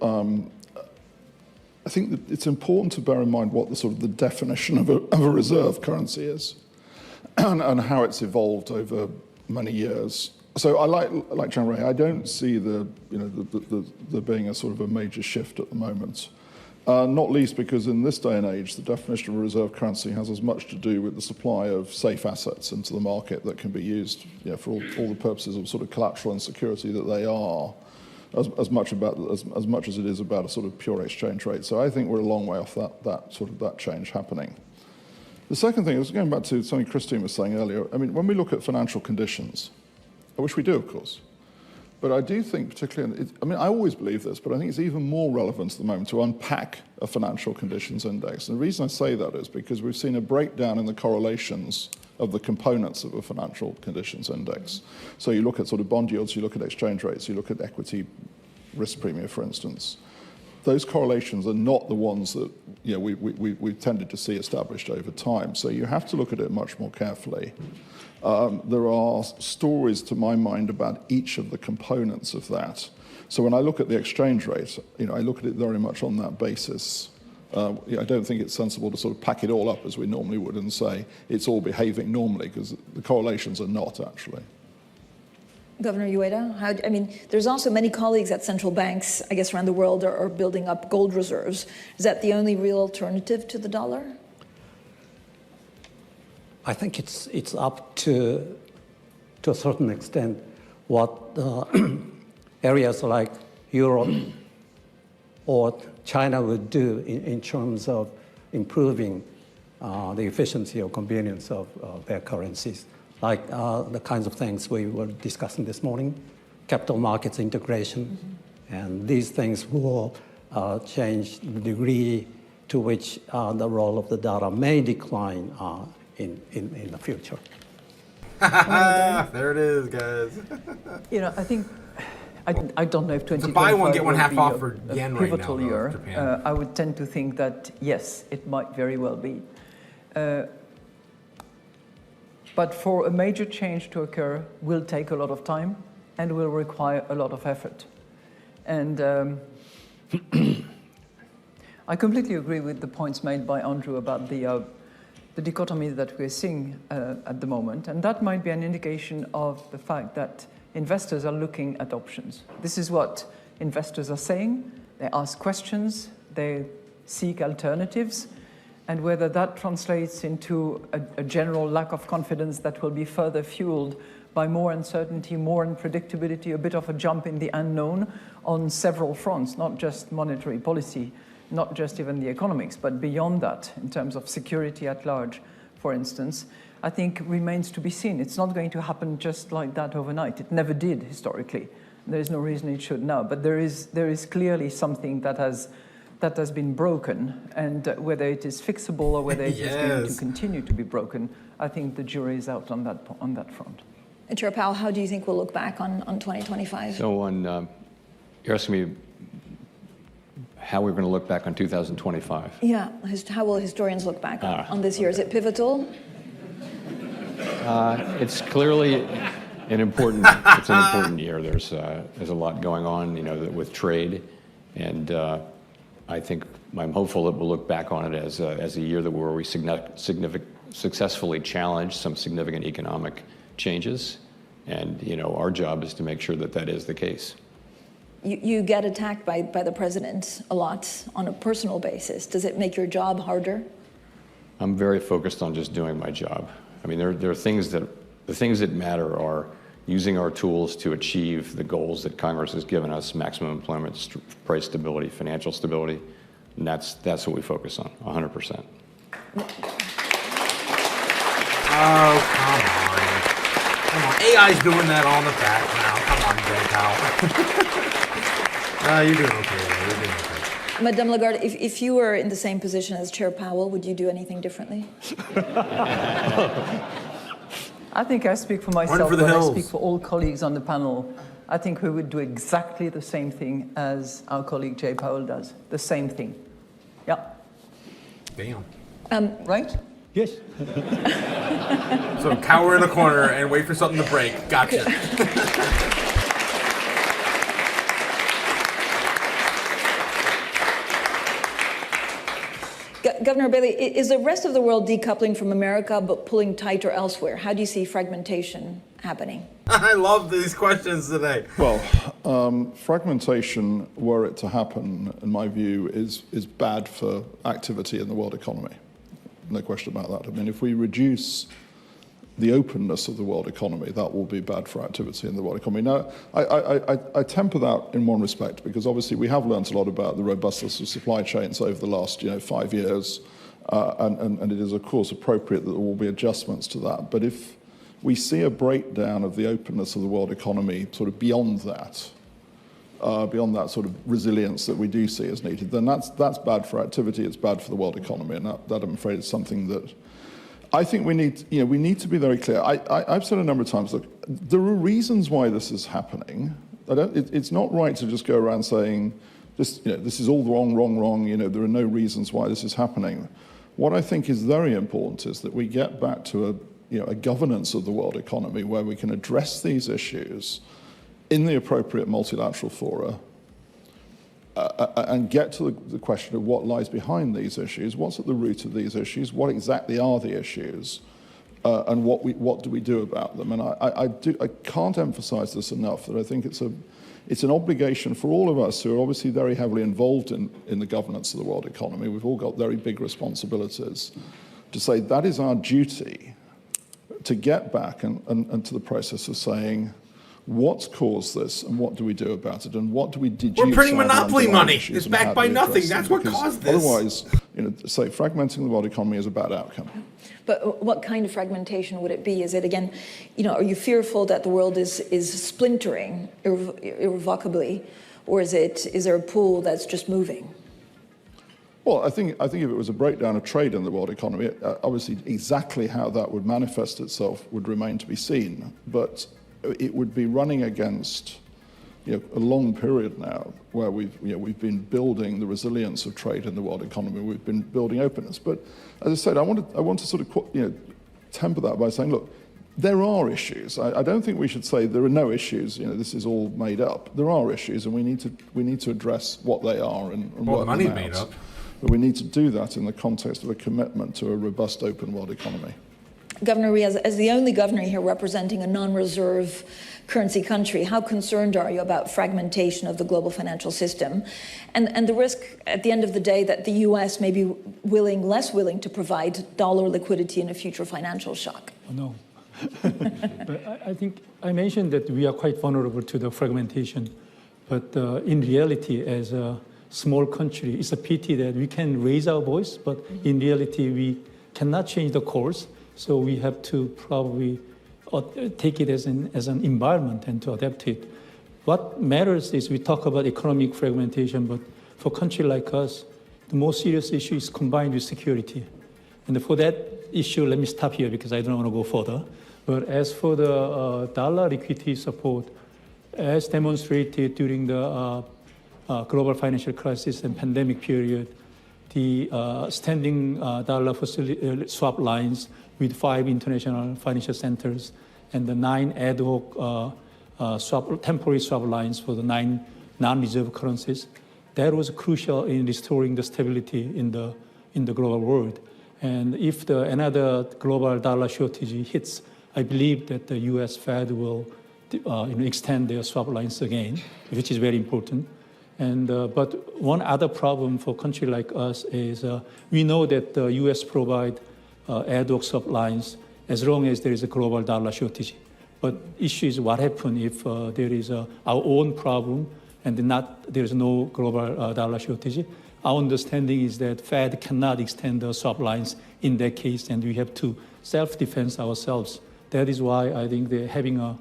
I think that it's important to bear in mind what the definition of a reserve currency is and how it's evolved over many years. So I like John Ray. I don't see there being a sort of a major shift at the moment. Not least because in this day and age, the definition of a reserve currency has as much to do with the supply of safe assets into the market that can be used for all the purposes of sort of collateral and security that they are, as much as it is about a sort of pure exchange rate. So I think we're a long way off that change happening. The second thing is going back to something Christine was saying earlier. I mean, when we look at financial conditions, which we do, of course, but I do think particularly, I always believe this, but I think it's even more relevant at the moment to unpack a financial conditions index. And the reason I say that is because we've seen a breakdown in the correlations of the components of a financial conditions index. So you look at sort of bond yields, you look at exchange rates, you look at equity risk premium, for instance. those correlations are not the ones that we've tended to see established over time. So you have to look at it much more carefully. There are stories, to my mind, about each of the components of that. So when I look at the exchange rate, I look at it very much on that basis. I don't think it's sensible to sort of pack it all up as we normally would and say it's all behaving normally, because the correlations are not actually. Governor Ueda, there's also many colleagues at central banks, I guess, around the world are building up gold reserves. Is that the only real alternative to the dollar? I think it's up to a certain extent what areas like Europe or China would do in terms of improving the efficiency or convenience of their currencies, like the kinds of things we were discussing this morning, capital markets integration, and these things will change the degree to which the role of the dollar may decline in the future. There it is, guys. I think I don't know if 2025 buy one get one half off will for be yen a right pivotal now, year. Japan. I would tend to think that yes, it might very well be. But for a major change to occur will take a lot of time and will require a lot of effort. And I completely agree with the points made by Andrew about the dichotomy that we're seeing at the moment. And that might be an indication of the fact that investors are looking at options. This is what investors are saying. They ask questions, they seek alternatives, and whether that translates into a general lack of confidence that will be further fueled by more uncertainty, more unpredictability, a bit of a jump in the unknown on several fronts, not just monetary policy, not just even the economics, but beyond that, in terms of security at large, for instance, I think remains to be seen. It's not going to happen just like that overnight. It never did historically. There is no reason it should now, but there is clearly something that has been broken, and whether it is fixable or whether it is going to continue to be broken, I think the jury is out on that front. And Chair Powell, how do you think we'll look back on 2025? So you're asking me how we're going to look back on 2025? Yeah, how will historians look back on this year? Is it pivotal? It's clearly an important year. There's a lot going on, with trade, and I think I'm hopeful that we'll look back on it as a year where we successfully challenged some significant economic changes, and our job is to make sure that is the case. You get attacked by the president a lot on a personal basis. Does it make your job harder? I'm very focused on just doing my job. I mean, there are things that matter are using our tools to achieve the goals that Congress has given us: maximum employment, price stability, financial stability, and that's what we focus on, 100%. Oh, come on. AI's doing that on the back now. Come on, Jay Powell. You're doing okay. You're doing okay. Madame Lagarde, if you were in the same position as Chair Powell, would you do anything differently? I think I speak for myself, but I speak for all colleagues on the panel. I think we would do exactly the same thing as our colleague Jay Powell does. The same thing. Yeah. Damn. Right? Yes. So cower in a corner and wait for something to break. Gotcha. Governor Bailey, is the rest of the world decoupling from America but pulling tighter elsewhere? How do you see fragmentation happening? I love these questions today. Well, fragmentation, were it to happen, in my view, is bad for activity in the world economy. No question about that. I mean, if we reduce the openness of the world economy, that will be bad for activity in the world economy. Now, I temper that in one respect, because obviously we have learned a lot about the robustness of supply chains over the last 5 years, and it is, of course, appropriate that there will be adjustments to that. But if we see a breakdown of the openness of the world economy sort of beyond that sort of resilience that we do see as needed, then that's bad for activity, it's bad for the world economy, and that I'm afraid is something that I think we need to be very clear. I've said a number of times, look, there are reasons why this is happening. It's not right to just go around saying this is all wrong, there are no reasons why this is happening. What I think is very important is that we get back to a governance of the world economy where we can address these issues in the appropriate multilateral fora and get to the question of what lies behind these issues, what's at the root of these issues, what exactly are the issues, and what do we do about them. And I can't emphasize this enough, that I think it's an obligation for all of us who are obviously very heavily involved in the governance of the world economy. We've all got very big responsibilities to say that is our duty, to get back and to the process of saying, what's caused this and what do we do about it and what do we deduce? We're printing monopoly money. It's backed by nothing. That's what caused this. Otherwise, say fragmenting the world economy is a bad outcome. But what kind of fragmentation would it be? Is it, again, are you fearful that the world is splintering irrevocably, or is there a pool that's just moving? Well, I think if it was a breakdown of trade in the world economy, obviously exactly how that would manifest itself would remain to be seen. But it would be running against a long period now where we've been building the resilience of trade in the world economy. We've been building openness. But as I said, I want to sort of temper that by saying, look, there are issues. I don't think we should say there are no issues. This is all made up. There are issues, and we need to address what they are and work money's them out. made up. But we need to do that in the context of a commitment to a robust, open world economy. Governor Rhee, as the only governor here representing a non-reserve currency country, how concerned are you about fragmentation of the global financial system and the risk at the end of the day that the US may be less willing to provide dollar liquidity in a future financial shock? Oh, no. But I think I mentioned that we are quite vulnerable to the fragmentation. But in reality, as a small country, it's a pity that we can raise our voice, but in reality, we cannot change the course. So we have to probably take it as an environment and to adapt it. What matters is we talk about economic fragmentation, but for a country like us, the most serious issue is combined with security. And for that issue, let me stop here because I don't want to go further. But as for the dollar liquidity support, as demonstrated during the global financial crisis and pandemic period, the standing dollar swap lines with 5 international financial centers and the 9 ad hoc temporary swap lines for the 9 non-reserve currencies. That was crucial in restoring the stability in the global world. And if another global dollar shortage hits, I believe that the U.S. Fed will extend their swap lines again, which is very important. And but one other problem for a country like us is we know that the U.S. provide ad hoc swap lines as long as there is a global dollar shortage. But issue is what happens if there is our own problem and there is no global dollar shortage. Our understanding is that Fed cannot extend the swap lines in that case, and we have to self-defense ourselves. That is why I think that having a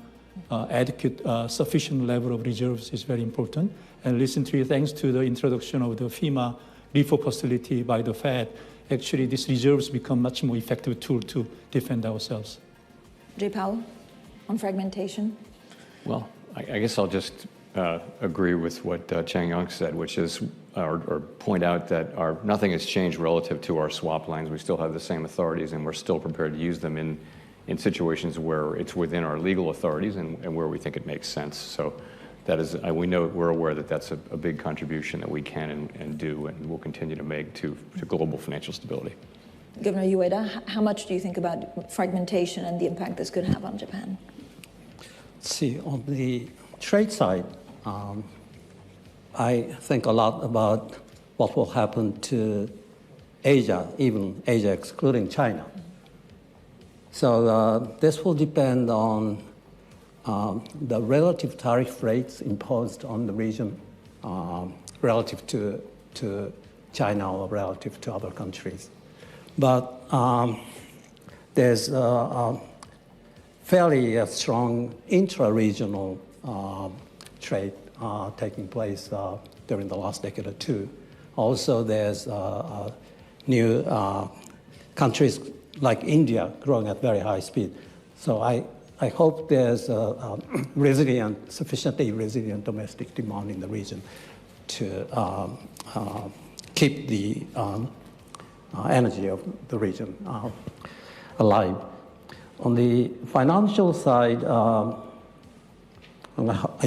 adequate, sufficient level of reserves is very important. And recently, thanks to the introduction of the FEMA repo facility by the Fed, actually these reserves become much more effective tool to defend ourselves. Jay Powell, on fragmentation? Well, I guess I'll just agree with what Chang Yang said, which is, or point out that nothing has changed relative to our swap lines. We still have the same authorities, and we're still prepared to use them in situations where it's within our legal authorities and where we think it makes sense. So that is, we're aware that that's a big contribution that we can and do and will continue to make to global financial stability. Governor Ueda, how much do you think about fragmentation and the impact this could have on Japan? See, on the trade side, I think a lot about what will happen to Asia, even Asia excluding China. So this will depend on the relative tariff rates imposed on the region relative to China or relative to other countries. But there's a fairly strong intra-regional trade taking place during the last decade or two. Also, there's new countries like India growing at very high speed. So I hope there's a sufficiently resilient domestic demand in the region to keep the energy of the region alive. On the financial side, I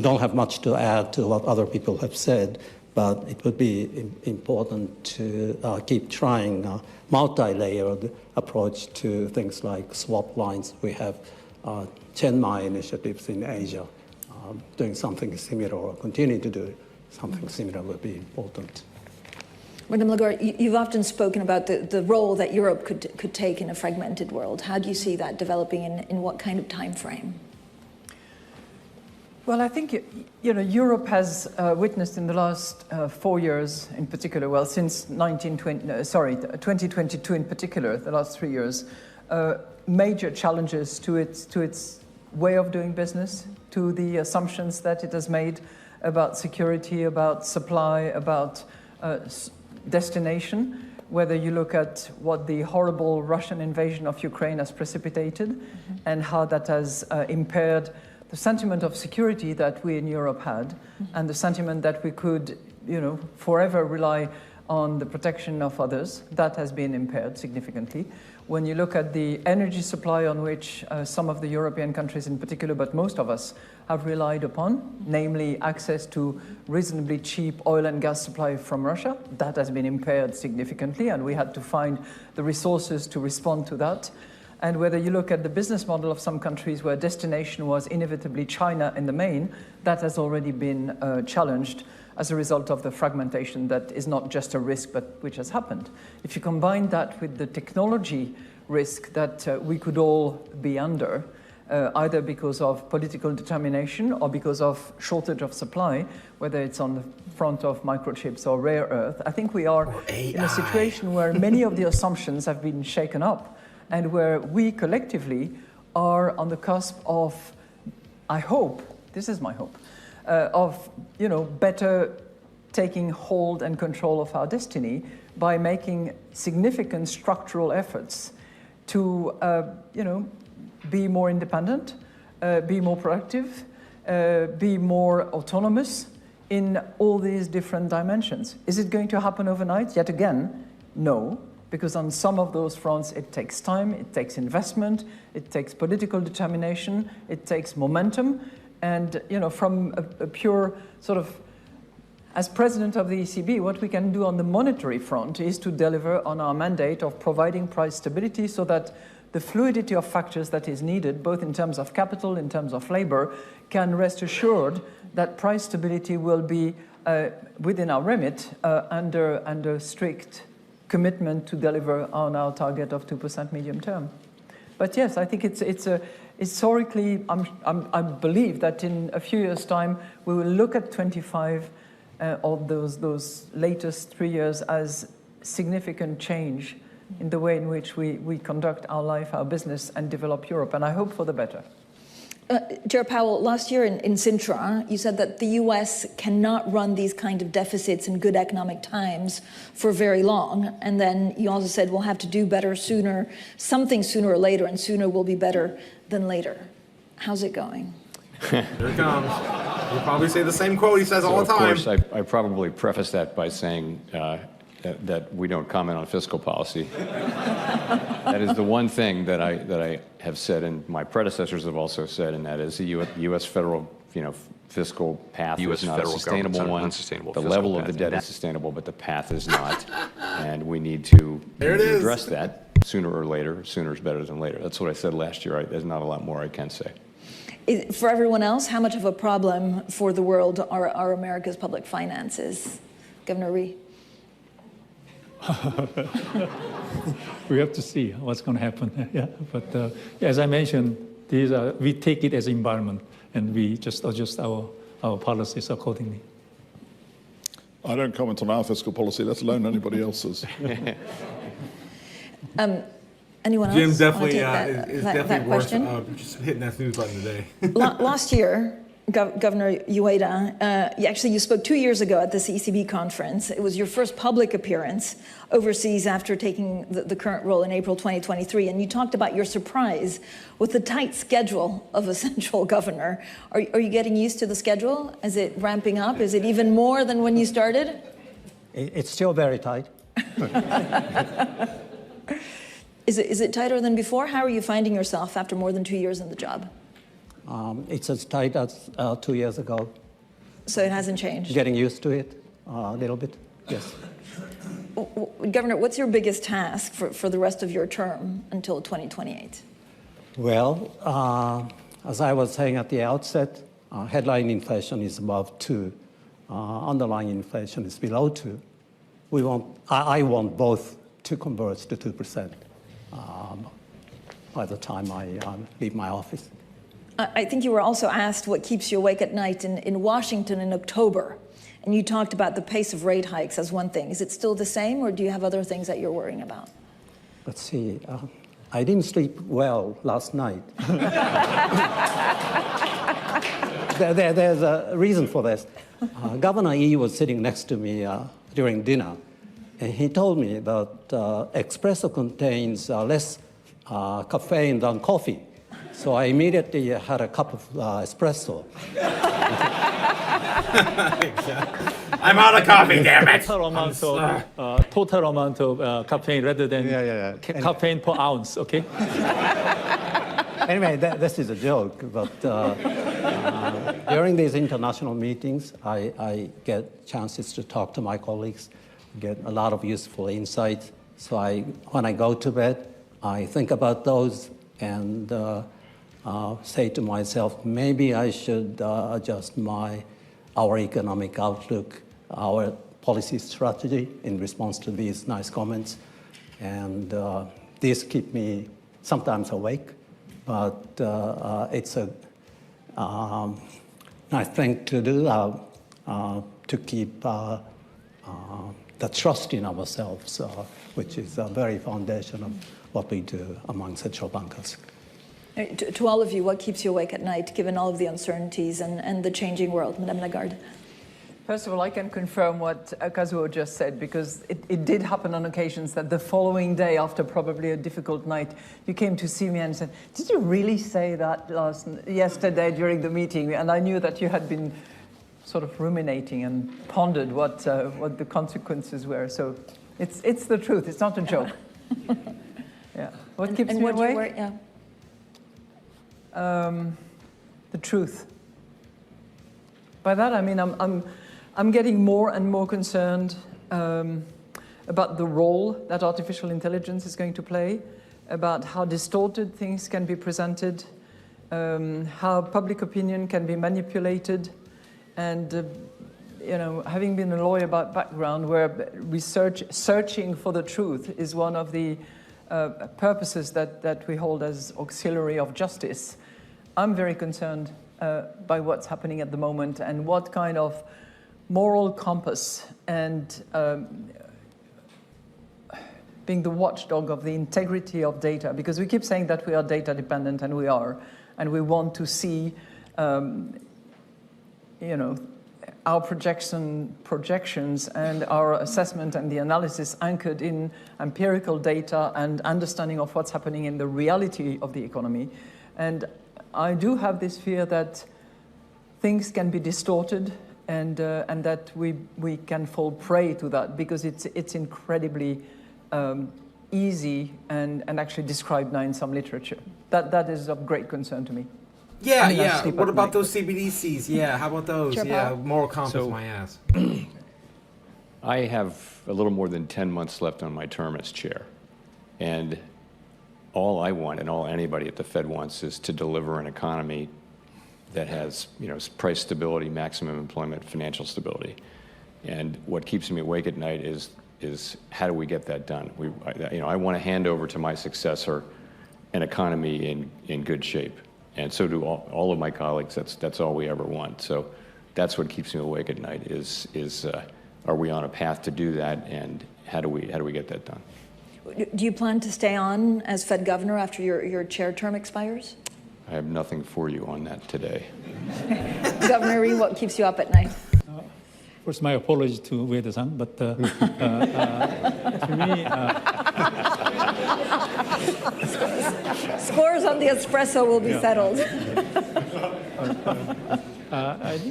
don't have much to add to what other people have said, but it would be important to keep trying a multi-layered approach to things like swap lines. We have Chenmai initiatives in Asia. Doing something similar or continuing to do something similar would be important. Madame Lagarde, you've often spoken about the role that Europe could take in a fragmented world. How do you see that developing in what kind of time frame? Well, I think Europe has witnessed in the last 4 years, in particular, well, since 2022 in particular, the last 3 years, major challenges to its way of doing business, to the assumptions that it has made about security, about supply, about destination. Whether you look at what the horrible Russian invasion of Ukraine has precipitated and how that has impaired the sentiment of security that we in Europe had, and the sentiment that we could, forever rely on the protection of others, that has been impaired significantly. When you look at the energy supply on which some of the European countries in particular, but most of us, have relied upon, namely access to reasonably cheap oil and gas supply from Russia, that has been impaired significantly, and we had to find the resources to respond to that. And whether you look at the business model of some countries where destination was inevitably China in the main, that has already been challenged as a result of the fragmentation that is not just a risk, but which has happened. If you combine that with the technology risk that we could all be under, either because of political determination or because of shortage of supply, whether it's on the front of microchips or rare earth, I think we are in a situation where many of the assumptions have been shaken up, and where we collectively are on the cusp of, I hope, this is my hope, of better taking hold and control of our destiny by making significant structural efforts to be more independent, be more productive, be more autonomous in all these different dimensions. Is it going to happen overnight? Yet again, no. Because on some of those fronts, it takes time, it takes investment, it takes political determination, it takes momentum. And from a pure sort of, as president of the ECB, what we can do on the monetary front is to deliver on our mandate of providing price stability so that the fluidity of factors that is needed, both in terms of capital, in terms of labor, can rest assured that price stability will be within our remit under strict commitment to deliver on our target of 2% medium term. But yes, I think it's historically, I believe that in a few years' time, we will look at 25 of those latest 3 years as significant change in the way in which we conduct our life, our business, and develop Europe, and I hope for the better. Chair Powell, last year in Sintra, you said that the U.S. cannot run these kind of deficits in good economic times for very long. And then you also said we'll have to do better sooner, something sooner or later, and sooner will be better than later. How's it going? Here it comes. He'll probably say the same quote he says all the time. Of course, I probably preface that by saying that we don't comment on fiscal policy. That is the one thing that I have said, and my predecessors have also said, and that is the U.S. federal, fiscal path is not a sustainable one. The level of the debt is sustainable, but the path is not, and we need to address that sooner or later. Sooner is better than later. That's what I said last year. There's not a lot more I can say. For everyone else, how much of a problem for the world are America's public finances? Governor Rhee? We have to see what's going to happen. Yeah, but as I mentioned, we take it as environment, and we just adjust our policies accordingly. I don't comment on our fiscal policy, let alone anybody else's. Anyone else? Jim definitely that is definitely worth question? just hitting that snooze button today. Last year, Governor Ueda, you spoke 2 years ago at this ECB conference. It was your first public appearance overseas after taking the current role in April 2023, and you talked about your surprise with the tight schedule of a central governor. Are you getting used to the schedule? Is it ramping up? Is it even more than when you started? It's still very tight. Is it tighter than before? How are you finding yourself after more than 2 years in the job? It's as tight as 2 years ago. So it hasn't changed? Getting used to it a little bit, yes. Governor, what's your biggest task for the rest of your term until 2028? Well, as I was saying at the outset, headline inflation is above 2. Underlying inflation is below 2. I want both to converge to 2% by the time I leave my office. I think you were also asked what keeps you awake at night in Washington in October, and you talked about the pace of rate hikes as one thing. Is it still the same, or do you have other things that you're worrying about? Let's see. I didn't sleep well last night. There's a reason for this. Governor Yi was sitting next to me during dinner, and he told me that espresso contains less caffeine than coffee. So I immediately had a cup of espresso. I'm out of coffee, damn it! Total amount of caffeine rather than caffeine per ounce, okay? Anyway, this is a joke, but during these international meetings, I get chances to talk to my colleagues, get a lot of useful insights. So when I go to bed, I think about those and say to myself, maybe I should adjust our economic outlook, our policy strategy in response to these nice comments. And these keep me sometimes awake, but it's a nice thing to do to keep the trust in ourselves, which is the very foundation of what we do among central bankers. To all of you, what keeps you awake at night, given all of the uncertainties and the changing world? Madame Lagarde. First of all, I can confirm what Kazuo just said, because it did happen on occasions that the following day, after probably a difficult night, you came to see me and said, did you really say that yesterday during the meeting? And I knew that you had been sort of ruminating and pondered what the consequences were. So it's the truth. It's not a joke. Yeah. What keeps me awake? The truth. By that I mean I'm getting more and more concerned about the role that artificial intelligence is going to play, about how distorted things can be presented, how public opinion can be manipulated, and having been a lawyer by background, where searching for the truth is one of the purposes that we hold as auxiliary of justice. I'm very concerned by what's happening at the moment and what kind of moral compass and being the watchdog of the integrity of data, because we keep saying that we are data dependent, and we are, and we want to see our projections and our assessment and the analysis anchored in empirical data and understanding of what's happening in the reality of the economy. And I do have this fear that things can be distorted and that we can fall prey to that, because it's incredibly easy and actually described now in some literature. That is of great concern to me. Yeah. What about those CBDCs? Yeah, how about those? Sure, yeah, Paul. moral compass, my ass. I have a little more than 10 months left on my term as chair. And all I want, and all anybody at the Fed wants, is to deliver an economy that has, price stability, maximum employment, financial stability. And what keeps me awake at night is how do we get that done? I want to hand over to my successor an economy in good shape. And so do all of my colleagues. That's all we ever want. So that's what keeps me awake at night is are we on a path to do that, and how do we get that done? Do you plan to stay on as Fed governor after your chair term expires? I have nothing for you on that today. Governor Ree, what keeps you up at night? First, my apology to Ueda-san, but to me... Scores on the espresso will be settled.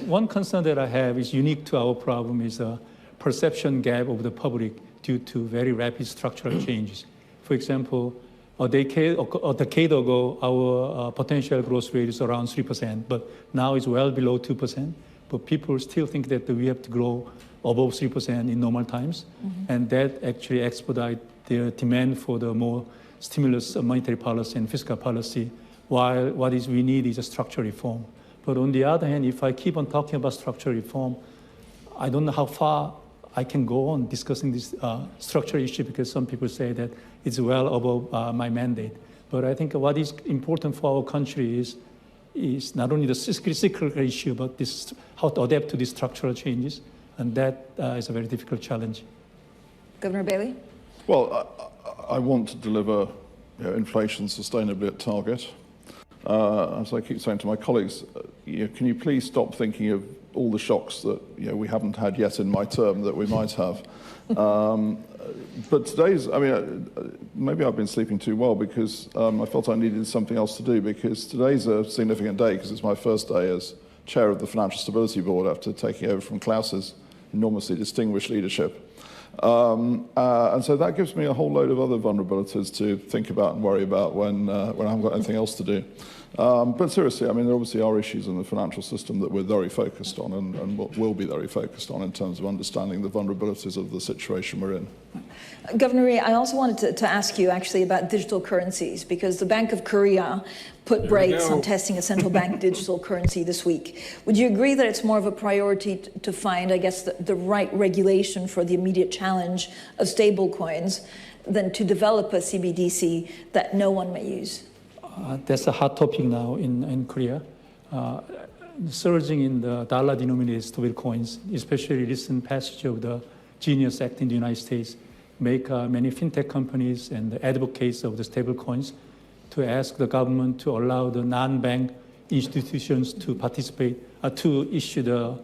One concern that I have is unique to our problem is a perception gap of the public due to very rapid structural changes. For example, a decade ago, our potential growth rate is around 3%, but now it's well below 2%. But people still think that we have to grow above 3% in normal times, and that actually expedite the demand for the more stimulus monetary policy and fiscal policy, while what is we need is a structural reform. But on the other hand, if I keep on talking about structural reform, I don't know how far I can go on discussing this structural issue, because some people say that it's well above my mandate. But I think what is important for our country is not only the cyclical issue, but this, how to adapt to these structural changes. And that is a very difficult challenge. Governor Bailey? Well, I want to deliver inflation sustainably at target. As I keep saying to my colleagues, can you please stop thinking of all the shocks that we haven't had yet in my term that we might have. But today's, maybe I've been sleeping too well because I felt I needed something else to do, because today's a significant day because it's my first day as chair of the Financial Stability Board after taking over from Klaus's enormously distinguished leadership. And so that gives me a whole load of other vulnerabilities to think about and worry about when I haven't got anything else to do. But seriously, there obviously are issues in the financial system that we're very focused on and will be very focused on in terms of understanding the vulnerabilities of the situation we're in. Governor Ree, I also wanted to ask you actually about digital currencies, because the Bank of Korea put brakes on testing a central bank digital currency this week. Would you agree that it's more of a priority to find, I guess, the right regulation for the immediate challenge of stable coins than to develop a CBDC that no one may use? That's a hot topic now in Korea. Surging in the dollar-denominated stable coins, especially recent passage of the Genius Act in the United States, make many fintech companies and the advocates of the stable coins to ask the government to allow the non-bank institutions to participate, to issue the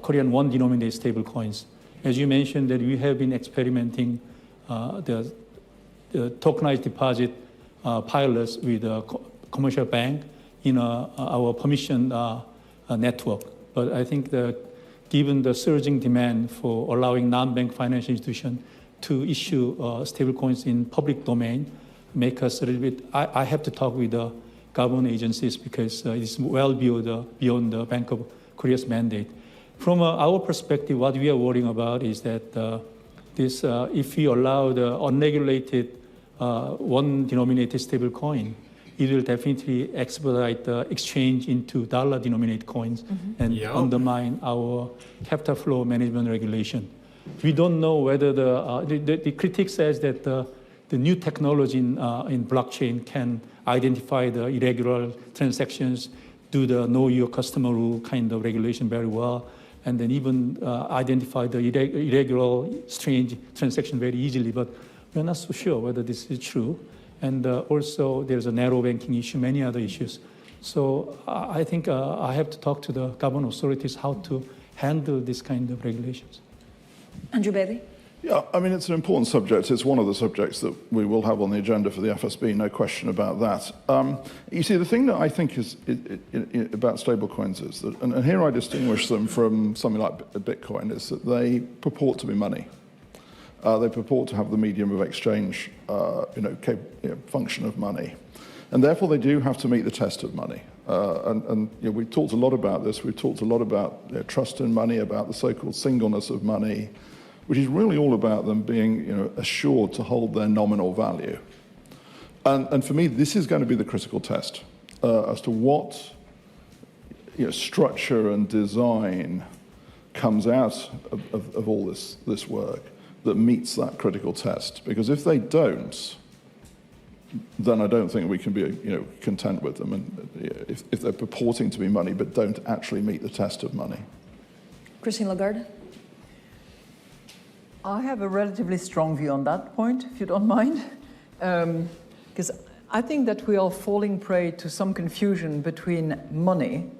Korean won-denominated stable coins. As you mentioned, that we have been experimenting the tokenized deposit pilots with a commercial bank in our permission network. But I think that given the surging demand for allowing non-bank financial institutions to issue stablecoins in public domain, make us a little bit, I have to talk with the government agencies because it's well beyond the Bank of Korea's mandate. From our perspective, what we are worrying about is that if we allow the unregulated one-denominated stable coin, it will definitely expedite the exchange into dollar-denominated coins and undermine our capital flow management regulation. We don't know whether the critic says that the new technology in blockchain can identify the irregular transactions, do the know your customer rule kind of regulation very well, and then even identify the irregular, strange transaction very easily. But we're not so sure whether this is true. And also, there's a narrow banking issue, many other issues. So I think I have to talk to the government authorities how to handle this kind of regulations. Andrew Bailey? Yeah, it's an important subject. It's one of the subjects that we will have on the agenda for the FSB, no question about that. You see, the thing that I think is about stablecoins is that, and here I distinguish them from something like Bitcoin, is that they purport to be money. They purport to have the medium of exchange, function of money. And therefore, they do have to meet the test of money. We've talked a lot about this. We've talked a lot about trust in money, about the so-called singleness of money, which is really all about them being assured to hold their nominal value. And for me, this is going to be the critical test as to what structure and design comes out of all this work that meets that critical test. Because if they don't, then I don't think we can be content with them. And if they're purporting to be money but don't actually meet the test of money. Christine Lagarde? I have a relatively strong view on that point, if you don't mind. Because I think that we are falling prey to some confusion between money,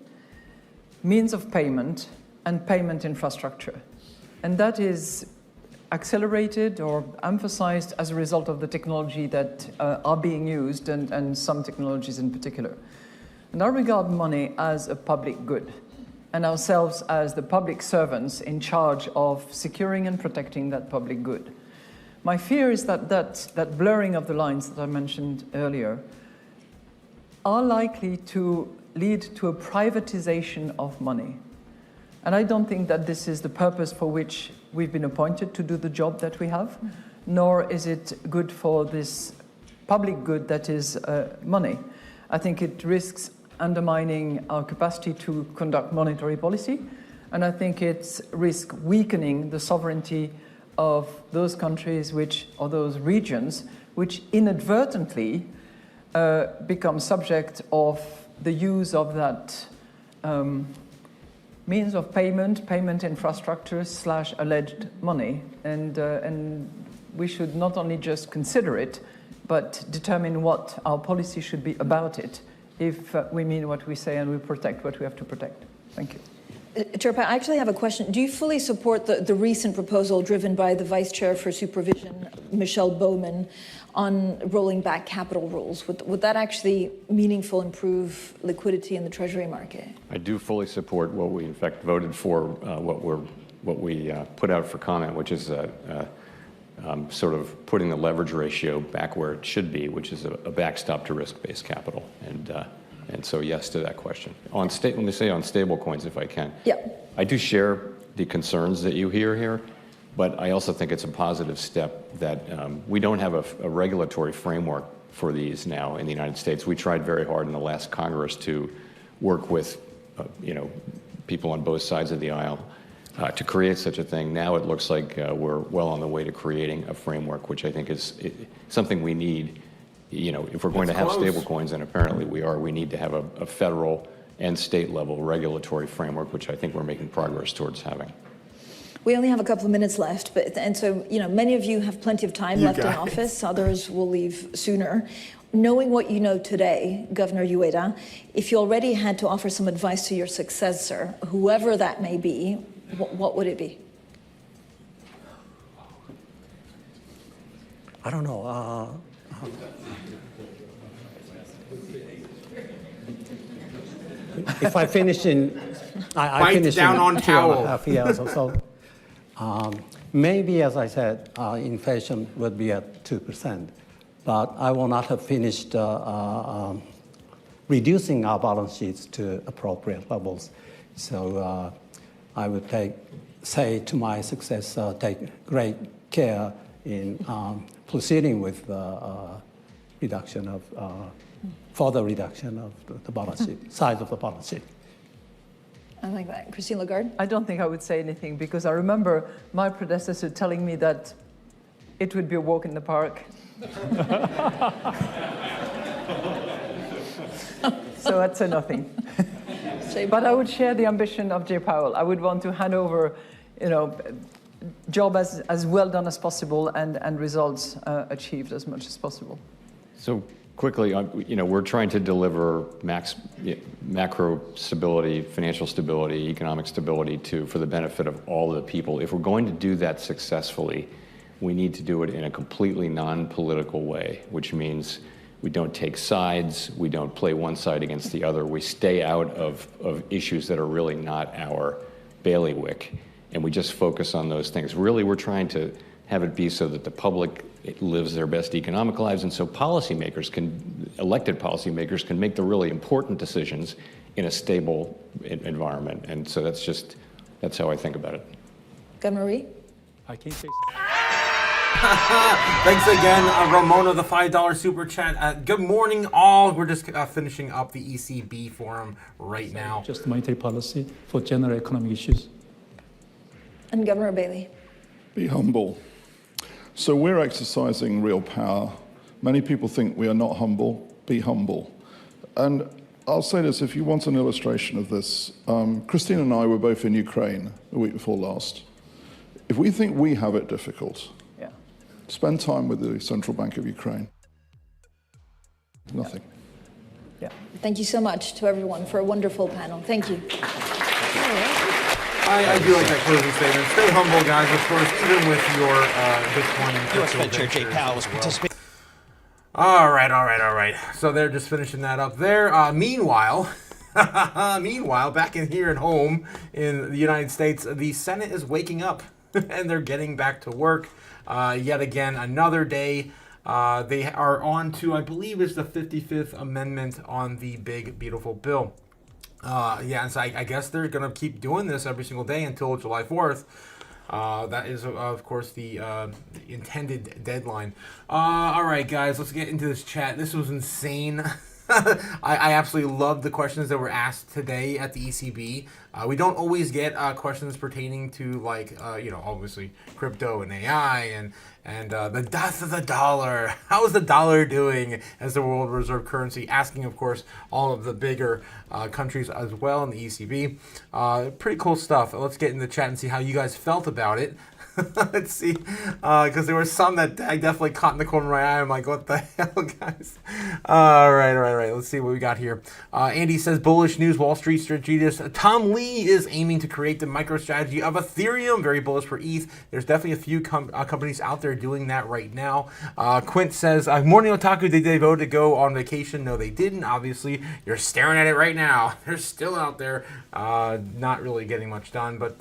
means of payment, and payment infrastructure. And that is accelerated or emphasized as a result of the technology that are being used, and some technologies in particular. And I regard money as a public good, and ourselves as the public servants in charge of securing and protecting that public good. My fear is that that blurring of the lines that I mentioned earlier are likely to lead to a privatization of money. And I don't think that this is the purpose for which we've been appointed to do the job that we have, nor is it good for this public good that is money. I think it risks undermining our capacity to conduct monetary policy, and I think it risks weakening the sovereignty of those countries or those regions which inadvertently become subject of the use of that means of payment infrastructure / alleged money. And we should not only just consider it, but determine what our policy should be about it if we mean what we say and we protect what we have to protect. Thank you. Chair, I actually have a question. Do you fully support the recent proposal driven by the Vice Chair for Supervision, Michelle Bowman, on rolling back capital rules? Would that actually meaningfully improve liquidity in the Treasury market? I do fully support what we, in fact, voted for, what we put out for comment, which is sort of putting the leverage ratio back where it should be, which is a backstop to risk-based capital. And so yes to that question. Let me say on stable coins, if I can. Yeah. I do share the concerns that you hear here, but I also think it's a positive step that we don't have a regulatory framework for these now in the United States. We tried very hard in the last Congress to work with people on both sides of the aisle to create such a thing. Now it looks like we're well on the way to creating a framework, which I think is something we need. If we're going to have stable coins, and apparently we need to have a federal and state level regulatory framework, which I think we're making progress towards having. We only have a couple of minutes left, and so many of you have plenty of time left in office. Others will leave sooner. Knowing what you know today, Governor Ueda, if you already had to offer some advice to your successor, whoever that may be, what would it be? I don't know. If I finish I finish down in on 2.5 years or so, maybe, as I said, inflation would be at 2%, but I will not have finished reducing our balance sheets to appropriate levels. So I would say to my successor, take great care in proceeding with reduction of further reduction of the balance sheet, size of the balance sheet. I like that. Christine Lagarde? I don't think I would say anything, because I remember my predecessor telling me that it would be a walk in the park. So I'd say nothing. But I would share the ambition of Jay Powell. I would want to hand over, job as well done as possible and results achieved as much as possible. So quickly, we're trying to deliver macro stability, financial stability, economic stability for the benefit of all the people. If we're going to do that successfully, we need to do it in a completely non-political way, which means we don't take sides, we don't play one side against the other, we stay out of issues that are really not our bailiwick, and we just focus on those things. Really, we're trying to have it be so that the public lives their best economic lives, and so elected policymakers can make the really important decisions in a stable environment. And so that's how I think about it. Governor Ree? I can't say. Thanks again, Ramona, the $5 super chat. Good morning, all. We're just finishing up the ECB forum right now. Just monetary policy for general economic issues. And Governor Bailey? Be humble. So we're exercising real power. Many people think we are not humble. Be humble. And I'll say this, if you want an illustration of this, Christine and I were both in Ukraine the week before last. If we think we have it difficult, spend time with the Central Bank of Ukraine. Nothing. Yeah. Thank you so much to everyone for a wonderful panel. Thank you. I do like that closing statement. Stay humble, guys, of course, even with your Bitcoin and U.S. crypto Fed Chair Jay ventures Powell as was well. participating. All right. So they're just finishing that up there. Meanwhile, back in here at home in the United States, the Senate is waking up and they're getting back to work. Yet again, another day. They are on to, I believe, is the 55th Amendment on the big, beautiful bill. And so I guess they're going to keep doing this every single day until July 4th. That is, of course, the intended deadline. All right, guys, let's get into this chat. This was insane. I absolutely loved the questions that were asked today at the ECB. We don't always get questions pertaining to, like, obviously crypto and AI and the death of the dollar. How is the dollar doing as the world reserve currency? Asking, of course, all of the bigger countries as well in the ECB. Pretty cool stuff. Let's get in the chat and see how you guys felt about it. Let's see, because there were some that I definitely caught in the corner of my eye. I'm like, what the hell, guys? All right. Let's see what we got here. Andy says, bullish news, Wall Street strategist Tom Lee is aiming to create the MicroStrategy of Ethereum. Very bullish for ETH. There's definitely a few companies out there doing that right now. Quint says, morning Otaku, did they vote to go on vacation? No, they didn't. Obviously, you're staring at it right now. They're still out there, not really getting much done, but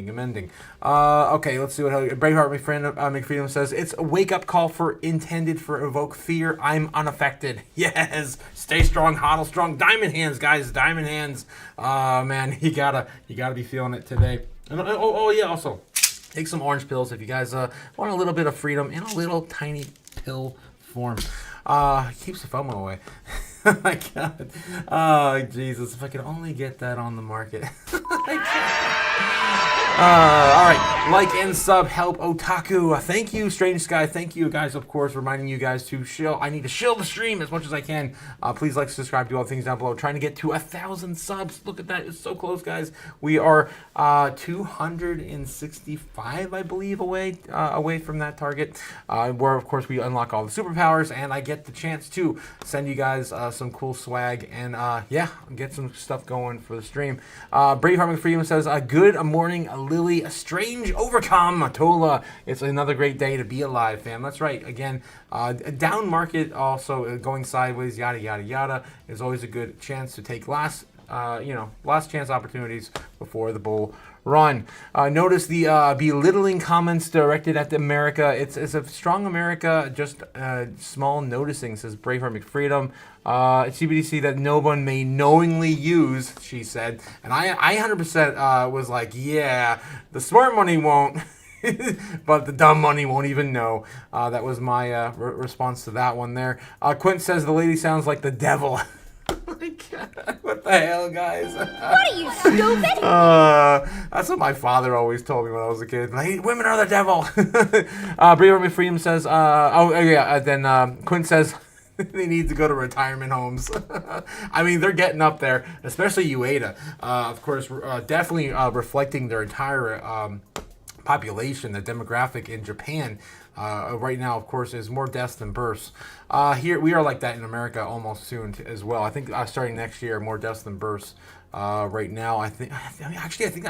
amending. Okay, let's see what Braveheart McFreedom says. It's a wake-up call intended for evoke fear. I'm unaffected. Yes, stay strong, hodl strong. Diamond hands, guys, diamond hands. Man, you gotta be feeling it today. And yeah, also take some orange pills if you guys want a little bit of freedom in a little tiny pill form. Keeps the FOMO away. Oh my God. Oh, Jesus. If I could only get that on the market. All right, like and sub help Otaku. Thank you, Strange Sky. Thank you, guys. Of course, reminding you guys to shill. I need to shill the stream as much as I can. Please like, subscribe, do all the things down below. Trying to get to 1,000 subs. Look at that; it's so close, guys. We are 265, I believe, away from that target. Where of course we unlock all the superpowers, and I get the chance to send you guys some cool swag and get some stuff going for the stream. Braveheart McFreedom says, "Good morning, Lily. A strange overcome, Tola. It's another great day to be alive, fam." That's right. Again, a down market also going sideways, yada yada yada, is always a good chance to take last chance opportunities before the bull run. Notice the belittling comments directed at America. It's a strong America, just small noticing, says Braveheart McFreedom. CBDC that no one may knowingly use, she said. And I 100% was like, yeah, the smart money won't, but the dumb money won't even know. That was my response to that one there. Quint says the lady sounds like the devil. Oh my God, what the hell, guys? What are you, stupid? That's what my father always told me when I was a kid. Like, women are the devil. Braveheart McFreedom says, then Quint says, they need to go to retirement homes. I mean, they're getting up there, especially UADA. Of course, definitely reflecting their entire population, the demographic in Japan. Right now, of course, is more deaths than births. Here, we are like that in America almost soon as well. I think starting next year, more deaths than births. Right now, I think I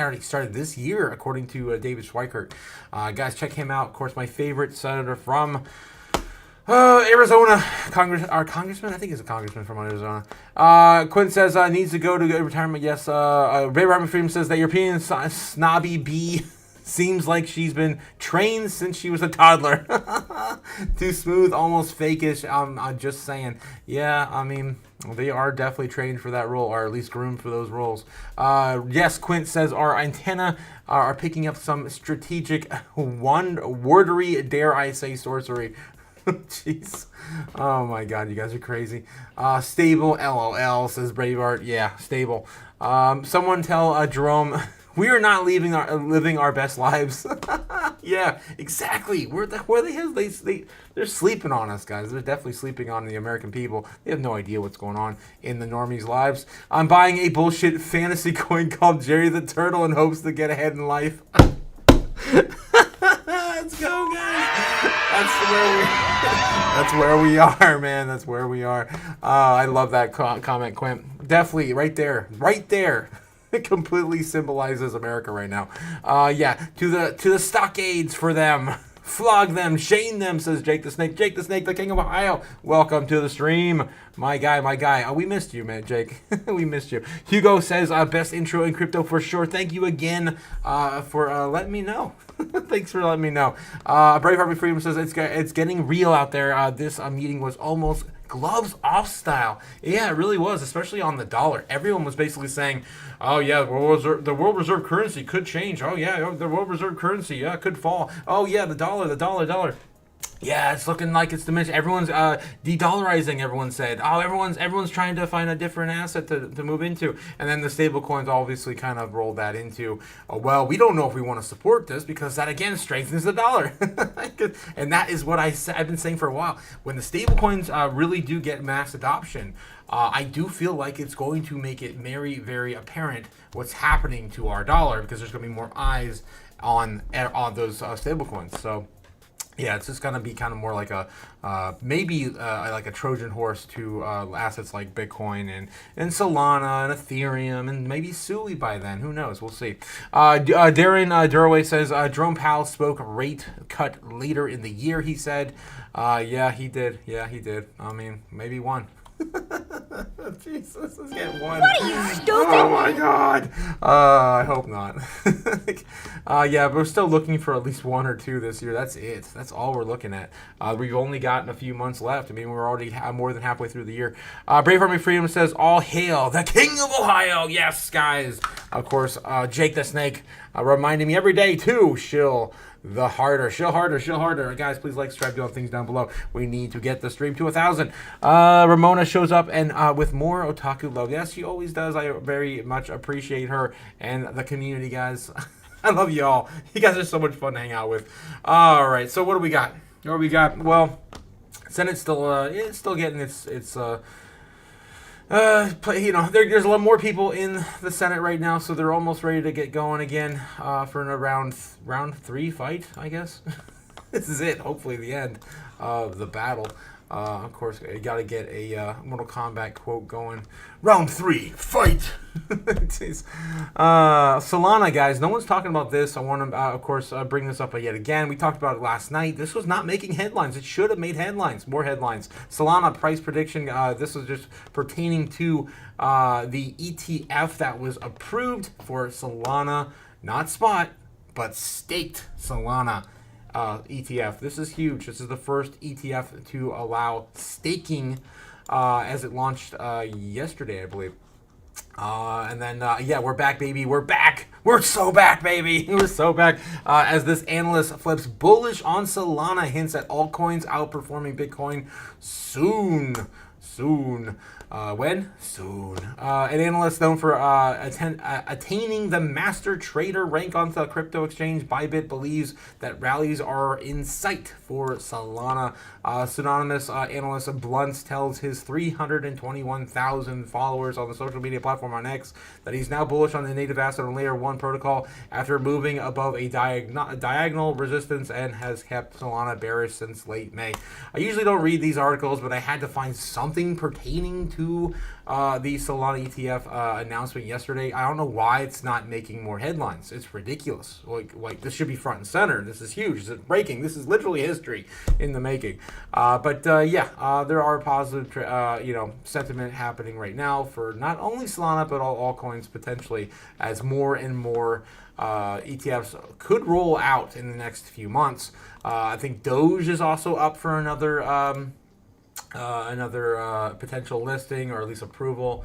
already started this year, according to David Schweikert. Guys, check him out. Of course, my favorite senator from Arizona, our congressman, I think he's a congressman from Arizona. Quinn says needs to go to retirement. Yes. Ray Robert Freeman says that European snobby bee seems like she's been trained since she was a toddler. Too smooth, almost fakish. I'm just saying. Yeah, I mean, they are definitely trained for that role, or at least groomed for those roles. Yes, Quint says our antenna are picking up some strategic wordery, dare I say, sorcery. Jeez. Oh my God, you guys are crazy. Stable, LOL, says Braveheart. Yeah, stable. Someone tell Jerome we are not living our best lives. Yeah, exactly. Where the hell they're sleeping on us, guys. They're definitely sleeping on the American people. They have no idea what's going on in the normies' lives. I'm buying a bullshit fantasy coin called Jerry the Turtle in hopes to get ahead in life. Let's go, guys. That's where we are, man. That's where we are. I love that comment, Quint. Definitely, right there. It completely symbolizes America right now. Yeah, to the stockades for them. Flog them, shame them, says Jake the Snake. Jake the Snake, the King of Ohio. Welcome to the stream. My guy. Oh, we missed you, man, Jake. We missed you. Hugo says, best intro in crypto for sure. Thank you again for letting me know. Thanks for letting me know. Brave Harvey Freedom says, it's getting real out there. This meeting was almost gloves off style. Yeah, it really was, especially on the dollar. Everyone was basically saying, oh yeah, the world reserve currency could change. Oh yeah, the world reserve currency, yeah, could fall. Oh yeah, the dollar. Yeah, it's looking like it's diminished. Everyone's de-dollarizing, everyone said. Oh, everyone's trying to find a different asset to move into. And then the stable coins obviously kind of rolled that into, oh, well, we don't know if we want to support this because that, again, strengthens the dollar. And that is what I've been saying for a while. When the stable coins really do get mass adoption, I do feel like it's going to make it very, very apparent what's happening to our dollar because there's going to be more eyes on those stable coins. So yeah, it's just going to be kind of more like a maybe like a Trojan horse to assets like Bitcoin and Solana and Ethereum and maybe Sui by then. Who knows? We'll see. Darren Duraway says Jerome Powell spoke rate cut later in the year, he said. Yeah, he did. I mean, maybe one. Jesus, let's get one. What are you, stupid? Oh my God. I hope not. Yeah, but we're still looking for at least one or two this year. That's it. That's all we're looking at. We've only gotten a few months left. I mean, we're already more than halfway through the year. Brave Army Freedom says, all hail the King of Ohio. Yes, guys. Of course, Jake the Snake reminding me every day to shill harder. Guys, please like, subscribe, do all things down below. We need to get the stream to 1,000. Ramona shows up and with more otaku love. Yes, she always does. I very much appreciate her and the community, guys. I love you all. You guys are so much fun to hang out with. All right, so what do we got? Well, Senate's still getting its you know, there's a lot more people in the Senate right now, so they're almost ready to get going again for a round 3 fight, I guess. This is it, hopefully the end of the battle. Of course, you got to get a Mortal Kombat quote going. Round 3, fight! Solana, guys, no one's talking about this. I want to, of course, bring this up yet again. We talked about it last night. This was not making headlines. It should have made headlines, more headlines. Solana price prediction. This was just pertaining to the ETF that was approved for Solana, not spot, but staked Solana. ETF. This is huge. This is the first ETF to allow staking as it launched yesterday, I believe. And then, yeah, we're back, baby. We're back. We're so back, baby. We're so back. As this analyst flips bullish on Solana, hints at altcoins outperforming Bitcoin soon. When? Soon. An analyst known for attaining the master trader rank on the crypto exchange, Bybit, believes that rallies are in sight for Solana. Pseudonymous analyst Blunts tells his 321,000 followers on the social media platform on X that he's now bullish on the native asset on Layer 1 protocol after moving above a diagonal resistance and has kept Solana bearish since late May. I usually don't read these articles, but I had to find something pertaining to the Solana ETF announcement yesterday. I don't know why it's not making more headlines. It's ridiculous. Like this should be front and center. This is huge. This is breaking. This is literally history in the making. Yeah, there are positive, sentiment happening right now for not only Solana but all altcoins potentially, as more and more ETFs could roll out in the next few months. I think Doge is also up for another potential listing or at least approval.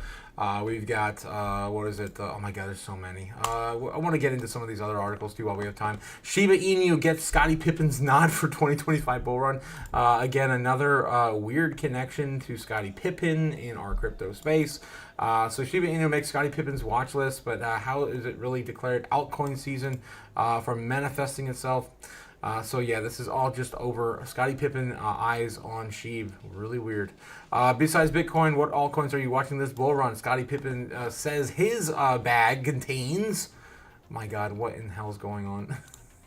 We've got, what is it? Oh my God, there's so many. I want to get into some of these other articles too while we have time. Shiba Inu gets Scottie Pippen's nod for 2025 bull run. Again, another weird connection to Scottie Pippen in our crypto space. So Shiba Inu makes Scottie Pippen's watch list, but how is it really declared altcoin season from manifesting itself? So yeah, this is all just over Scottie Pippen eyes on Sheeb. Really weird. Besides Bitcoin, what altcoins are you watching this bull run? Scottie Pippen says his bag contains... My God, what in the hell is going on?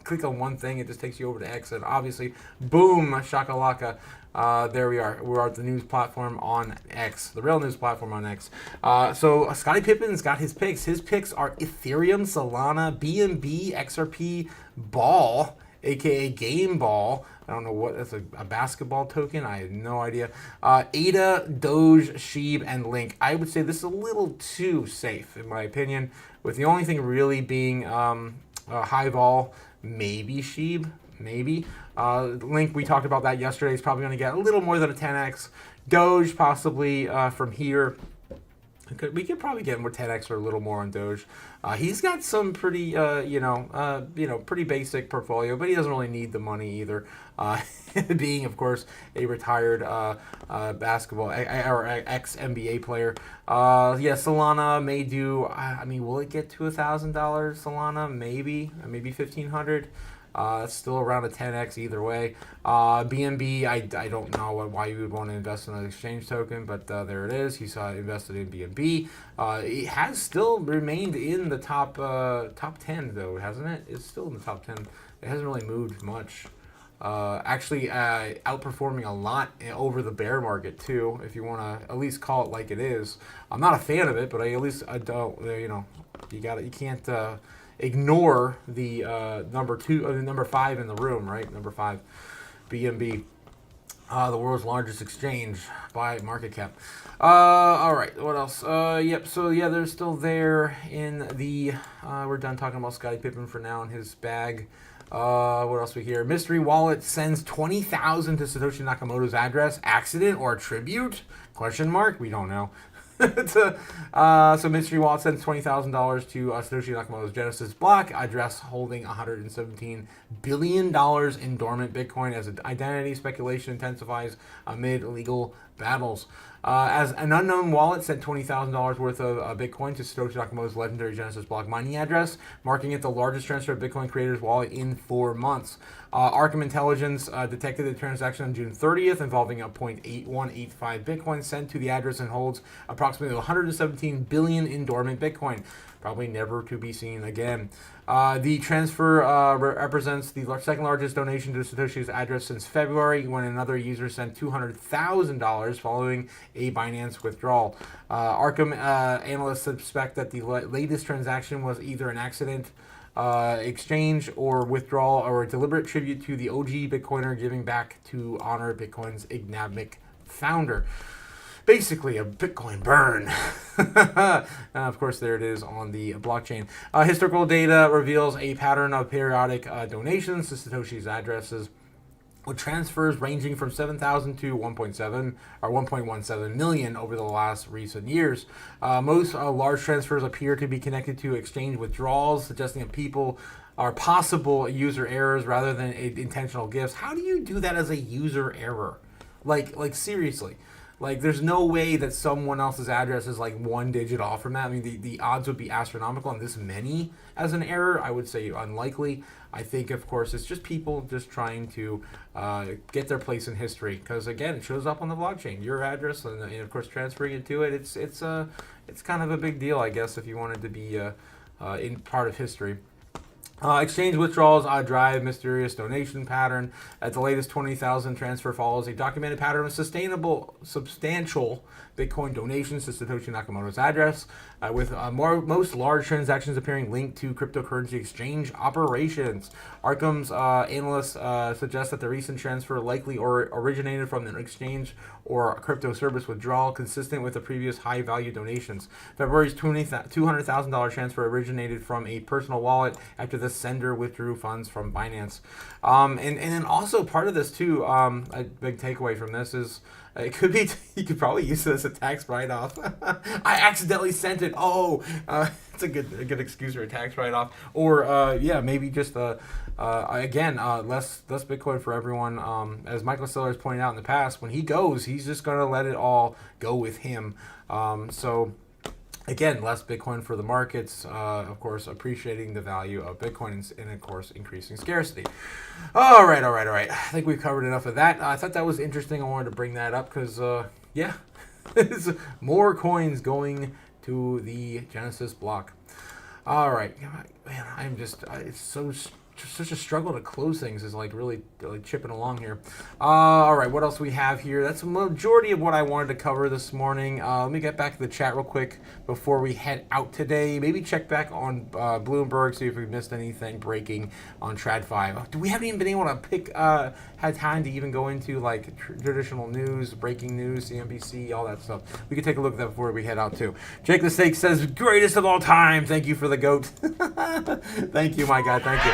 click on one thing, it just takes you over to X, and obviously, boom, shakalaka. There we are. We're at the news platform on X, the real news platform on X. So Scottie Pippen's got his picks. His picks are Ethereum, Solana, BNB, XRP, Ball, aka Game Ball. I don't know what that's a basketball token. I have no idea. ADA, Doge, Sheeb, and Link. I would say this is a little too safe, in my opinion. With the only thing really being high vol, maybe Sheeb, maybe. Link, we talked about that yesterday. He's probably going to get a little more than a 10x. Doge, possibly from here. We could probably get more 10x or a little more on Doge. He's got some pretty, pretty basic portfolio, but he doesn't really need the money either. Being, of course, a retired basketball or ex-NBA player. Solana may do. Will it get to $1,000? Solana, maybe 1,500. It's still around a 10x either way. BNB, I don't know why you would want to invest in an exchange token, but there it is. He's invested in BNB. It has still remained in the top 10, though, hasn't it? It's still in the top 10. It hasn't really moved much. Actually, outperforming a lot over the bear market, too, if you want to at least call it like it is. I'm not a fan of it, but I don't, you can't ignore the number 5 in the room, right? Number 5, BNB, the world's largest exchange by market cap. All right, what else? They're still there in the. We're done talking about Scottie Pippen for now in his bag. What else we hear? Mystery wallet sends 20,000 to Satoshi Nakamoto's address. Accident or tribute? Question mark. We don't know. So Mystery Wallet sends $20,000 to Satoshi Nakamoto's Genesis block address, holding $117 billion in dormant Bitcoin as identity speculation intensifies amid legal battles. As an unknown wallet sent $20,000 worth of Bitcoin to Satoshi Nakamoto's legendary Genesis block mining address, marking it the largest transfer of Bitcoin creators' wallet in 4 months. Arkham Intelligence detected the transaction on June 30th involving a 0.8185 Bitcoin sent to the address and holds approximately 117 billion in dormant Bitcoin, probably never to be seen again. The transfer represents the second largest donation to Satoshi's address since February, when another user sent $200,000 following a Binance withdrawal. Arkham analysts suspect that the latest transaction was either an accident, exchange or withdrawal, or a deliberate tribute to the OG Bitcoiner giving back to honor Bitcoin's enigmatic founder. Basically, a Bitcoin burn. Of course, there it is on the blockchain. Historical data reveals a pattern of periodic donations to Satoshi's addresses, with transfers ranging from 7,000 to 1.17 million over the last recent years. Most large transfers appear to be connected to exchange withdrawals, suggesting that people are possible user errors rather than intentional gifts. How do you do that as a user error? Like seriously. Like, there's no way that someone else's address is like one digit off from that. I mean, the odds would be astronomical on this many as an error. I would say unlikely. I think, of course, it's just people just trying to get their place in history. Because, again, it shows up on the blockchain. Your address, and of course, transferring it to it, it's kind of a big deal, I guess, if you wanted to be in part of history. Exchange withdrawals drive mysterious donation pattern. At the latest 20,000 transfer follows a documented pattern of substantial Bitcoin donations to Satoshi Nakamoto's address, with most large transactions appearing linked to cryptocurrency exchange operations. Arkham's analysts suggest that the recent transfer likely originated from an exchange or crypto service withdrawal consistent with the previous high-value donations. February's $200,000 transfer originated from a personal wallet after the sender withdrew funds from Binance. And then also part of this too, a big takeaway from this is it could be, you could probably use it as a tax write-off. I accidentally sent it. It's a good excuse for a tax write-off. Or maybe just less Bitcoin for everyone. As Michael Saylor has pointed out in the past, when he goes, he's just going to let it all go with him. Again, less Bitcoin for the markets, of course, appreciating the value of Bitcoin and of course, increasing scarcity. All right. I think we've covered enough of that. I thought that was interesting. I wanted to bring that up because, more coins going to the Genesis block. All right. Man, it's so such a struggle to close things is like really like chipping along here. All right, what else we have here? That's the majority of what I wanted to cover this morning. Let me get back to the chat real quick before we head out today. Maybe check back on Bloomberg, see if we missed anything breaking on TradFi. We haven't even been able to pick, had time to even go into like traditional news, breaking news, CNBC, all that stuff. We could take a look at that before we head out too. Jake the Steak says, greatest of all time. Thank you for the goat. Thank you, my guy. Thank you.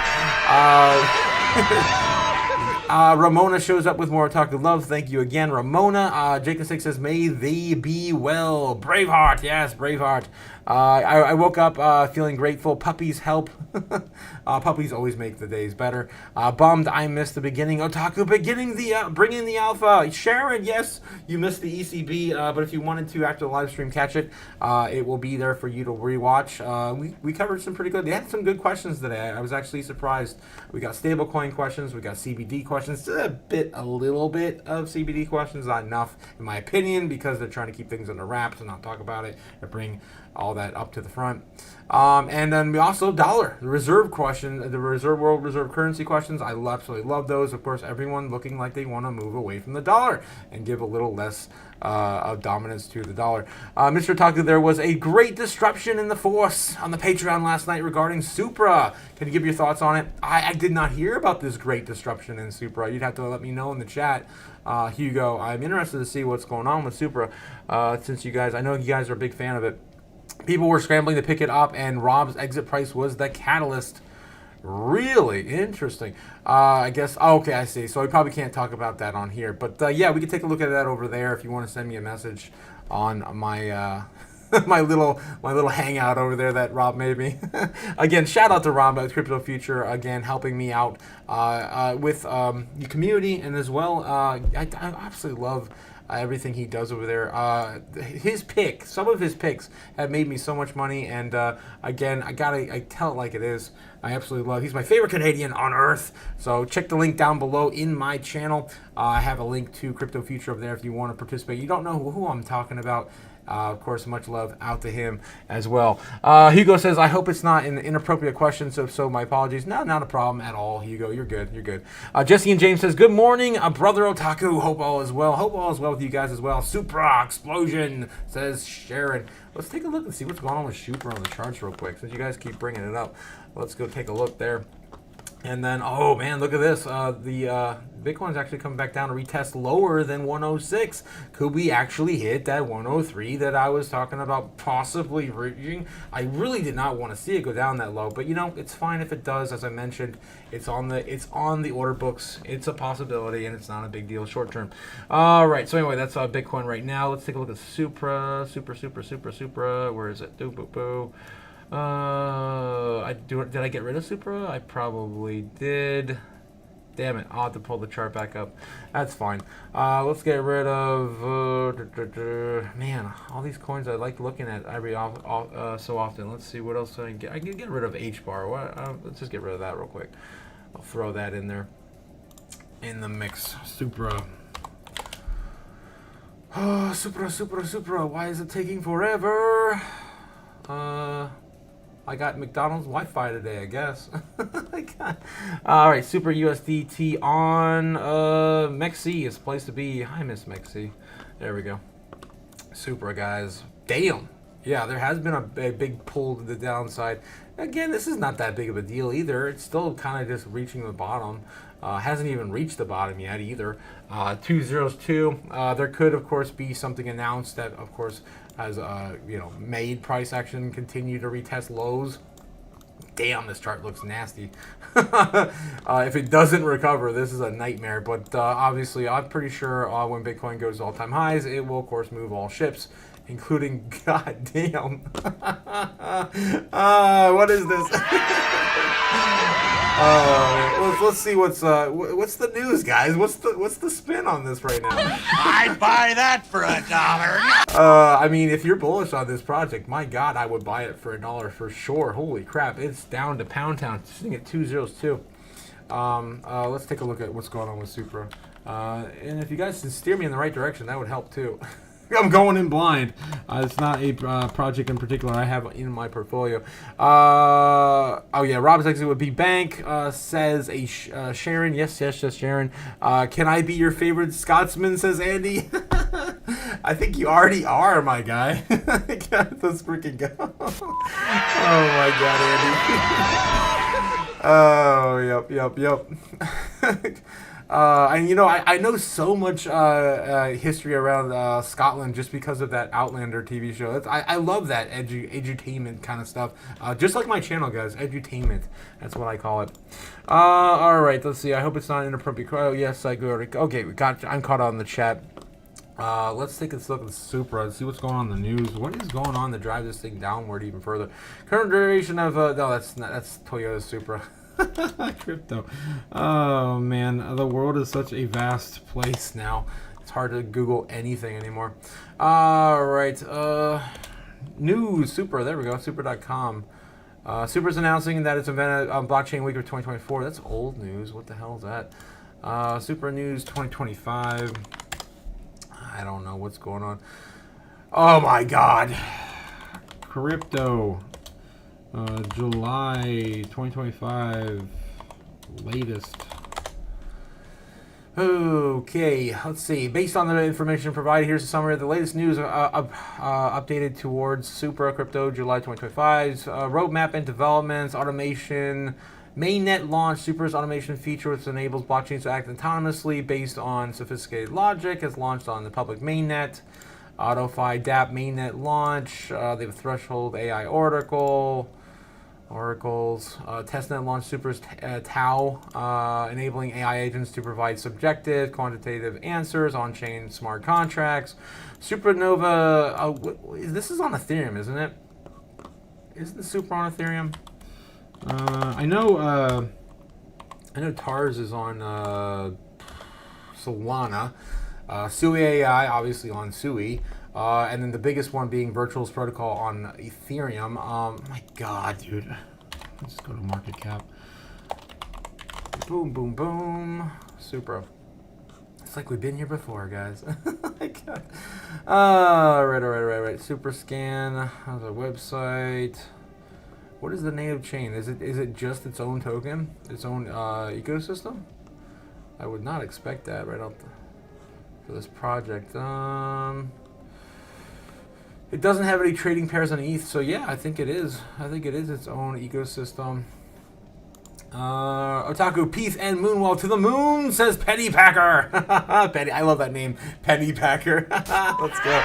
Ramona shows up with more Otaku love. Thank you again, Ramona. Jake the Steak says, may thee be well. Braveheart. Yes, Braveheart. I woke up feeling grateful. Puppies help. Puppies always make the days better. Bummed I missed the beginning. Otaku bringing the alpha. Sharon, yes, you missed the ECB, but if you wanted to after the live stream catch it, it will be there for you to rewatch. We covered some pretty good. They had some good questions today. I was actually surprised. We got stablecoin questions. We got CBD questions. A little bit of CBD questions. Not enough, in my opinion, because they're trying to keep things under wraps and not talk about it and bring all that up to the front. And then we also dollar, the reserve question, the world reserve currency questions. I absolutely love those. Of course, everyone looking like they want to move away from the dollar and give a little less of dominance to the dollar. Mr. Otaku, there was a great disruption in the force on the Patreon last night regarding Supra. Can you give your thoughts on it? I did not hear about this great disruption in Supra. You'd have to let me know in the chat. Hugo, I'm interested to see what's going on with Supra, since I know you guys are a big fan of it. People were scrambling to pick it up, and Rob's exit price was the catalyst. Really interesting. I guess. Okay, I see. So we probably can't talk about that on here, but yeah, we can take a look at that over there if you want to send me a message on my my little hangout over there that Rob made me. Again, shout out to Rob at Crypto Future, again helping me out with the community, and as well, I absolutely love everything he does over there. Some of his picks have made me so much money, and again, I tell it like it is. I absolutely love. He's my favorite Canadian on earth. So check the link down below in my channel. I have a link to Crypto Future over there if you want to participate. You don't know who I'm talking about. Of course, much love out to him as well. Hugo says, I hope it's not an inappropriate question, so my apologies. No, not a problem at all, Hugo. You're good. You're good. Jesse and James says, good morning, brother Otaku. Hope all is well. Hope all is well with you guys as well. Supra explosion, says Sharon. Let's take a look and see what's going on with Supra on the charts real quick, since you guys keep bringing it up. Let's go take a look there. And then, oh man, look at this. The Bitcoin's actually coming back down to retest lower than 106. Could we actually hit that 103 that I was talking about possibly reaching? I really did not want to see it go down that low, but you know, it's fine if it does. As I mentioned, it's on the order books. It's a possibility, and it's not a big deal short term. All right. So anyway, that's Bitcoin right now. Let's take a look at Supra. Where is it? Did I get rid of Supra? I probably did. Damn it, I'll have to pull the chart back up. That's fine. Let's get rid of man, all these coins I like looking at so often. Let's see what else I can get. I can get rid of H-bar. Let's just get rid of that real quick. I'll throw that in there in the mix. Supra. Oh, Supra. Why is it taking forever? I got McDonald's Wi-Fi today, I guess. All right, Super USDT on Mexi is a place to be. Hi, Miss Mexi. There we go. Supra, guys. Damn. Yeah, there has been a big pull to the downside. Again, this is not that big of a deal either. It's still kind of just reaching the bottom. Hasn't even reached the bottom yet either. 202. There could, of course, be something announced that, of course, has made price action continue to retest lows. Damn, this chart looks nasty. If it doesn't recover, this is a nightmare. But obviously, I'm pretty sure when Bitcoin goes to all-time highs, it will, of course, move all ships, including, goddamn. What is this? Let's see what's the news, guys. What's the spin on this right now? I'd buy that for $1. I mean, if you're bullish on this project, my God, I would buy it for $1 for sure. Holy crap, it's down to Pound Town, sitting at 202. Let's take a look at what's going on with Supra. And if you guys can steer me in the right direction, that would help too. I'm going in blind. It's not a project in particular I have in my portfolio. Oh yeah, Rob's exit would be bank. Says Sharon. Yes, Sharon. Can I be your favorite Scotsman? Says Andy. I think you already are, my guy. Let's freaking go. Oh my God, Andy. Oh, yep. And I know so much history around Scotland just because of that Outlander TV show. I love that edutainment kind of stuff. Just like my channel, guys, edutainment. That's what I call it. All right, let's see. I hope it's not inappropriate. Oh yes, I go. Okay, I'm caught on the chat. Let's take a look at Supra and see what's going on in the news. What is going on to drive this thing downward even further? Current duration of no, that's Toyota Supra. Crypto. Oh man, the world is such a vast place now. It's hard to Google anything anymore. All right, news. Supra. There we go. Supra.com. Supra's announcing that it's invented on Blockchain Week of 2024. That's old news. What the hell is that? Supra News 2025. I don't know what's going on. Oh my God. Crypto. July 2025. Latest. Okay, let's see. Based on the information provided, here's a summary of the latest news updated towards Supra Crypto July 2025's roadmap and developments, automation, mainnet launch. Supra's automation feature, which enables blockchains to act autonomously based on sophisticated logic, has launched on the public mainnet. AutoFi DApp mainnet launch. They have a threshold AI oracles. Testnet launched Supra's Tau, enabling AI agents to provide subjective, quantitative answers on-chain smart contracts. Supernova. This is on Ethereum, isn't it? Isn't Supra on Ethereum? I know Tars is on Solana. Sui AI, obviously on Sui. And then the biggest one being Virtual's Protocol on Ethereum. My God, dude. Let's just go to market cap. Boom, boom, boom. Supra. It's like we've been here before, guys. My God. Right. Super Scan. How's our website? What is the native chain? Is it just its own token? Its own ecosystem? I would not expect that right off for this project. It doesn't have any trading pairs on ETH, so yeah, I think it is. I think it is its own ecosystem. Otaku, peace and moonwall to the moon, says Penny Packer. Penny, I love that name, Penny Packer. Let's go.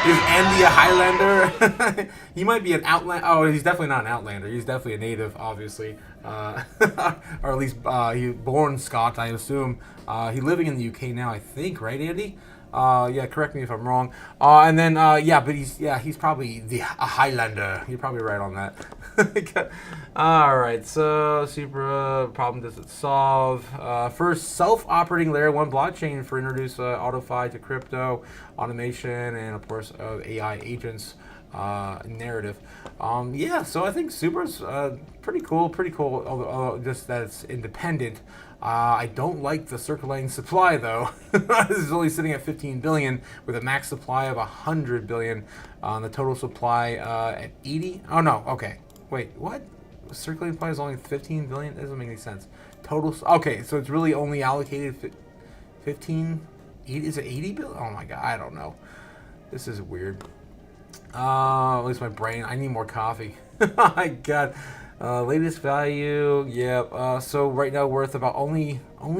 Is Andy a Highlander? He might be an Outlander. Oh, he's definitely not an Outlander. He's definitely a native, obviously. Or at least he was born Scot, I assume. He's living in the UK now, I think, right, Andy? Yeah, correct me if I'm wrong. And then, but he's probably a Highlander. You're probably right on that. All right, so Supra problem does it solve? First, self-operating layer 1 blockchain for introduce AutoFi to crypto automation and of course AI agents narrative. Yeah, so I think Supra's pretty cool. Although just that it's independent. I don't like the circulating supply though. This is only sitting at 15 billion with a max supply of 100 billion. The total supply at 80. Oh no, okay. Wait, what? Circulating supply is only 15 billion? That doesn't make any sense. Total. Okay, so it's really only allocated 15. Is it 80 billion? Oh my God, I don't know. This is weird. At least my brain. I need more coffee. My God. Latest value, yeah. So right now worth about only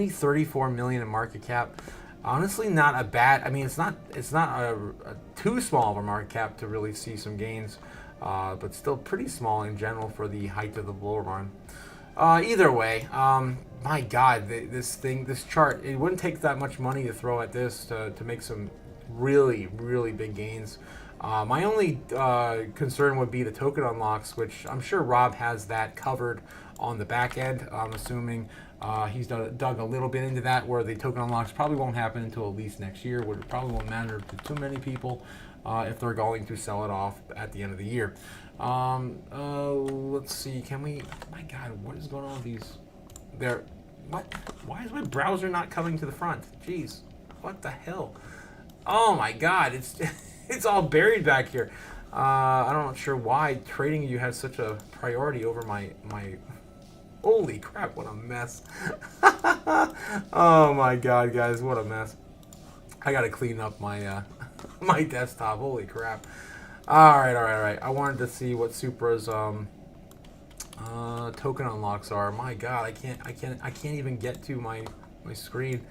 34 million in market cap. Honestly, not a bad. I mean, it's not a too small of a market cap to really see some gains, but still pretty small in general for the height of the bull run. Either way, my God, this chart, it wouldn't take that much money to throw at this to make some really big gains. My only concern would be the token unlocks, which I'm sure Rob has that covered on the back end. I'm assuming he's dug a little bit into that, where the token unlocks probably won't happen until at least next year, which probably won't matter to too many people if they're going to sell it off at the end of the year. Let's see, can we, my God, what is going on with these? What? Why is my browser not coming to the front? Jeez, what the hell? Oh my God, it's it's all buried back here. I'm not sure why trading you has such a priority over my. Holy crap! What a mess. Oh my God, guys, what a mess. I gotta clean up my my desktop. Holy crap! All right. I wanted to see what Supra's token unlocks are. My God, I can't even get to my screen.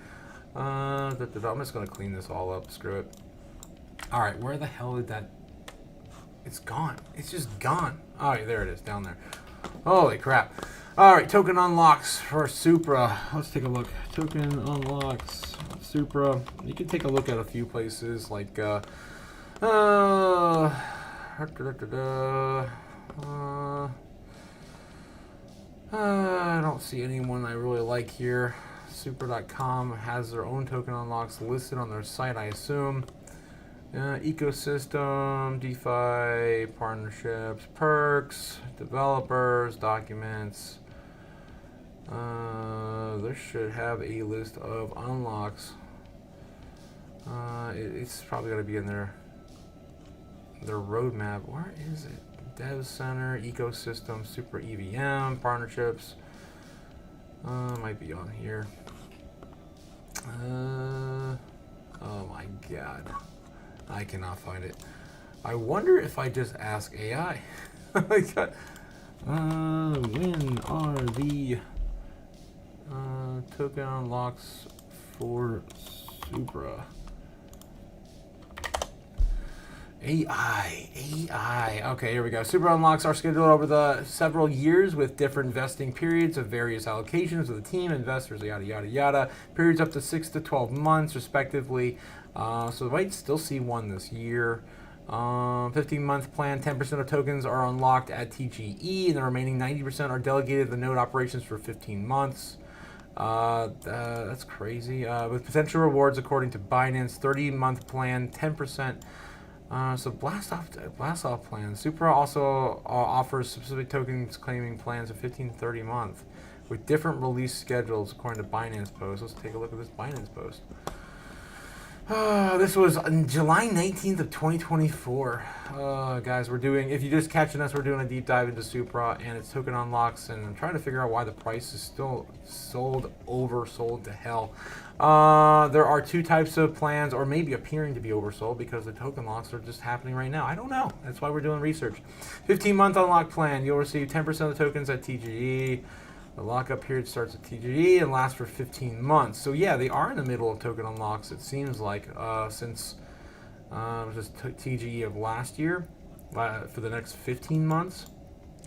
I'm just gonna clean this all up. Screw it. All right, where the hell did that? It's gone. It's just gone. All right, there it is, down there. Holy crap! All right, token unlocks for Supra. Let's take a look. Token unlocks Supra. You can take a look at a few places like I don't see anyone I really like here. Supra.com has their own token unlocks listed on their site, I assume. Ecosystem, DeFi, partnerships, perks, developers, documents. This should have a list of unlocks. It's probably going to be in their roadmap. Where is it? Dev Center, Ecosystem, Super EVM, partnerships. Might be on here. Oh my God. I cannot find it. I wonder if I just ask AI. When are the token unlocks for Supra? AI. Okay, here we go. Supra unlocks are scheduled over the several years with different vesting periods of various allocations of the team, investors, yada, yada, yada. Periods up to 6 to 12 months, respectively. So we might still see one this year. 15-month plan, 10% of tokens are unlocked at TGE, and the remaining 90% are delegated to the node operations for 15 months. That's crazy. With potential rewards according to Binance, 30-month plan, 10%. So blast off plans. Supra also offers specific tokens claiming plans of 15-30 month with different release schedules according to Binance post. Let's take a look at this Binance post. This was on July 19th of 2024. Guys, we're doing, if you're just catching us, we're doing a deep dive into Supra and its token unlocks, and I'm trying to figure out why the price is still oversold to hell. There are two types of plans, or maybe appearing to be oversold because the token locks are just happening right now. I don't know. That's why we're doing research. 15-month unlock plan. You'll receive 10% of the tokens at TGE. The lockup period starts at TGE and lasts for 15 months. So yeah, they are in the middle of token unlocks, it seems like, since just TGE of last year for the next 15 months.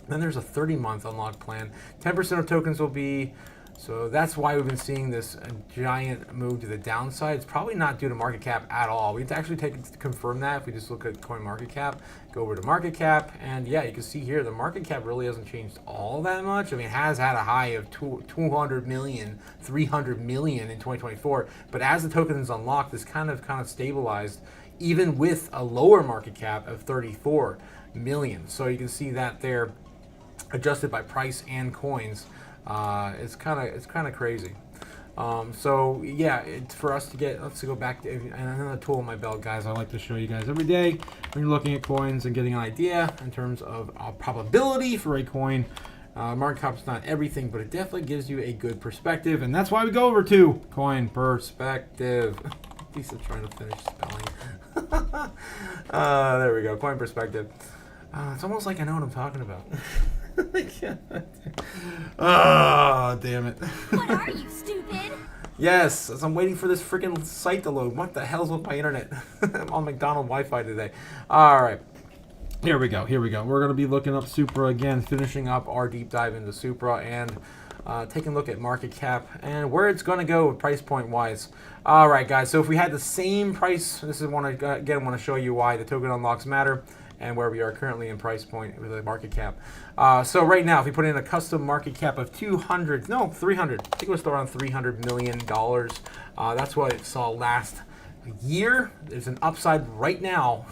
Then there's a 30-month unlock plan. 10% of tokens will be, so that's why we've been seeing this giant move to the downside. It's probably not due to market cap at all. We have to actually confirm that if we just look at coin market cap, go over to market cap, and yeah, you can see here the market cap really hasn't changed all that much. I mean, it has had a high of 200 million, 300 million in 2024, but as the token is unlocked, this kind of stabilized, even with a lower market cap of 34 million. So you can see that there, adjusted by price and coins. It's kind of crazy. So yeah, it's for us to get, let's go back to, and another tool in my belt, guys, I like to show you guys every day when you're looking at coins and getting an idea in terms of probability for a coin. Market cap's not everything, but it definitely gives you a good perspective, and that's why we go over to coin perspective. At least I'm trying to finish spelling. There we go, coin perspective. It's almost like I know what I'm talking about. Oh, damn it. What are you, stupid? Yes, as I'm waiting for this freaking site to load. What the hell's with my internet? I'm on McDonald's Wi-Fi today. All right. Here we go. We're going to be looking up Supra again, finishing up our deep dive into Supra and taking a look at market cap and where it's going to go price point wise. All right, guys. So if we had the same price, this is want to show you why the token unlocks matter and where we are currently in price point with the market cap. So right now, if we put in a custom market cap of 300, I think it was around $300 million. That's what it saw last year. There's an upside right now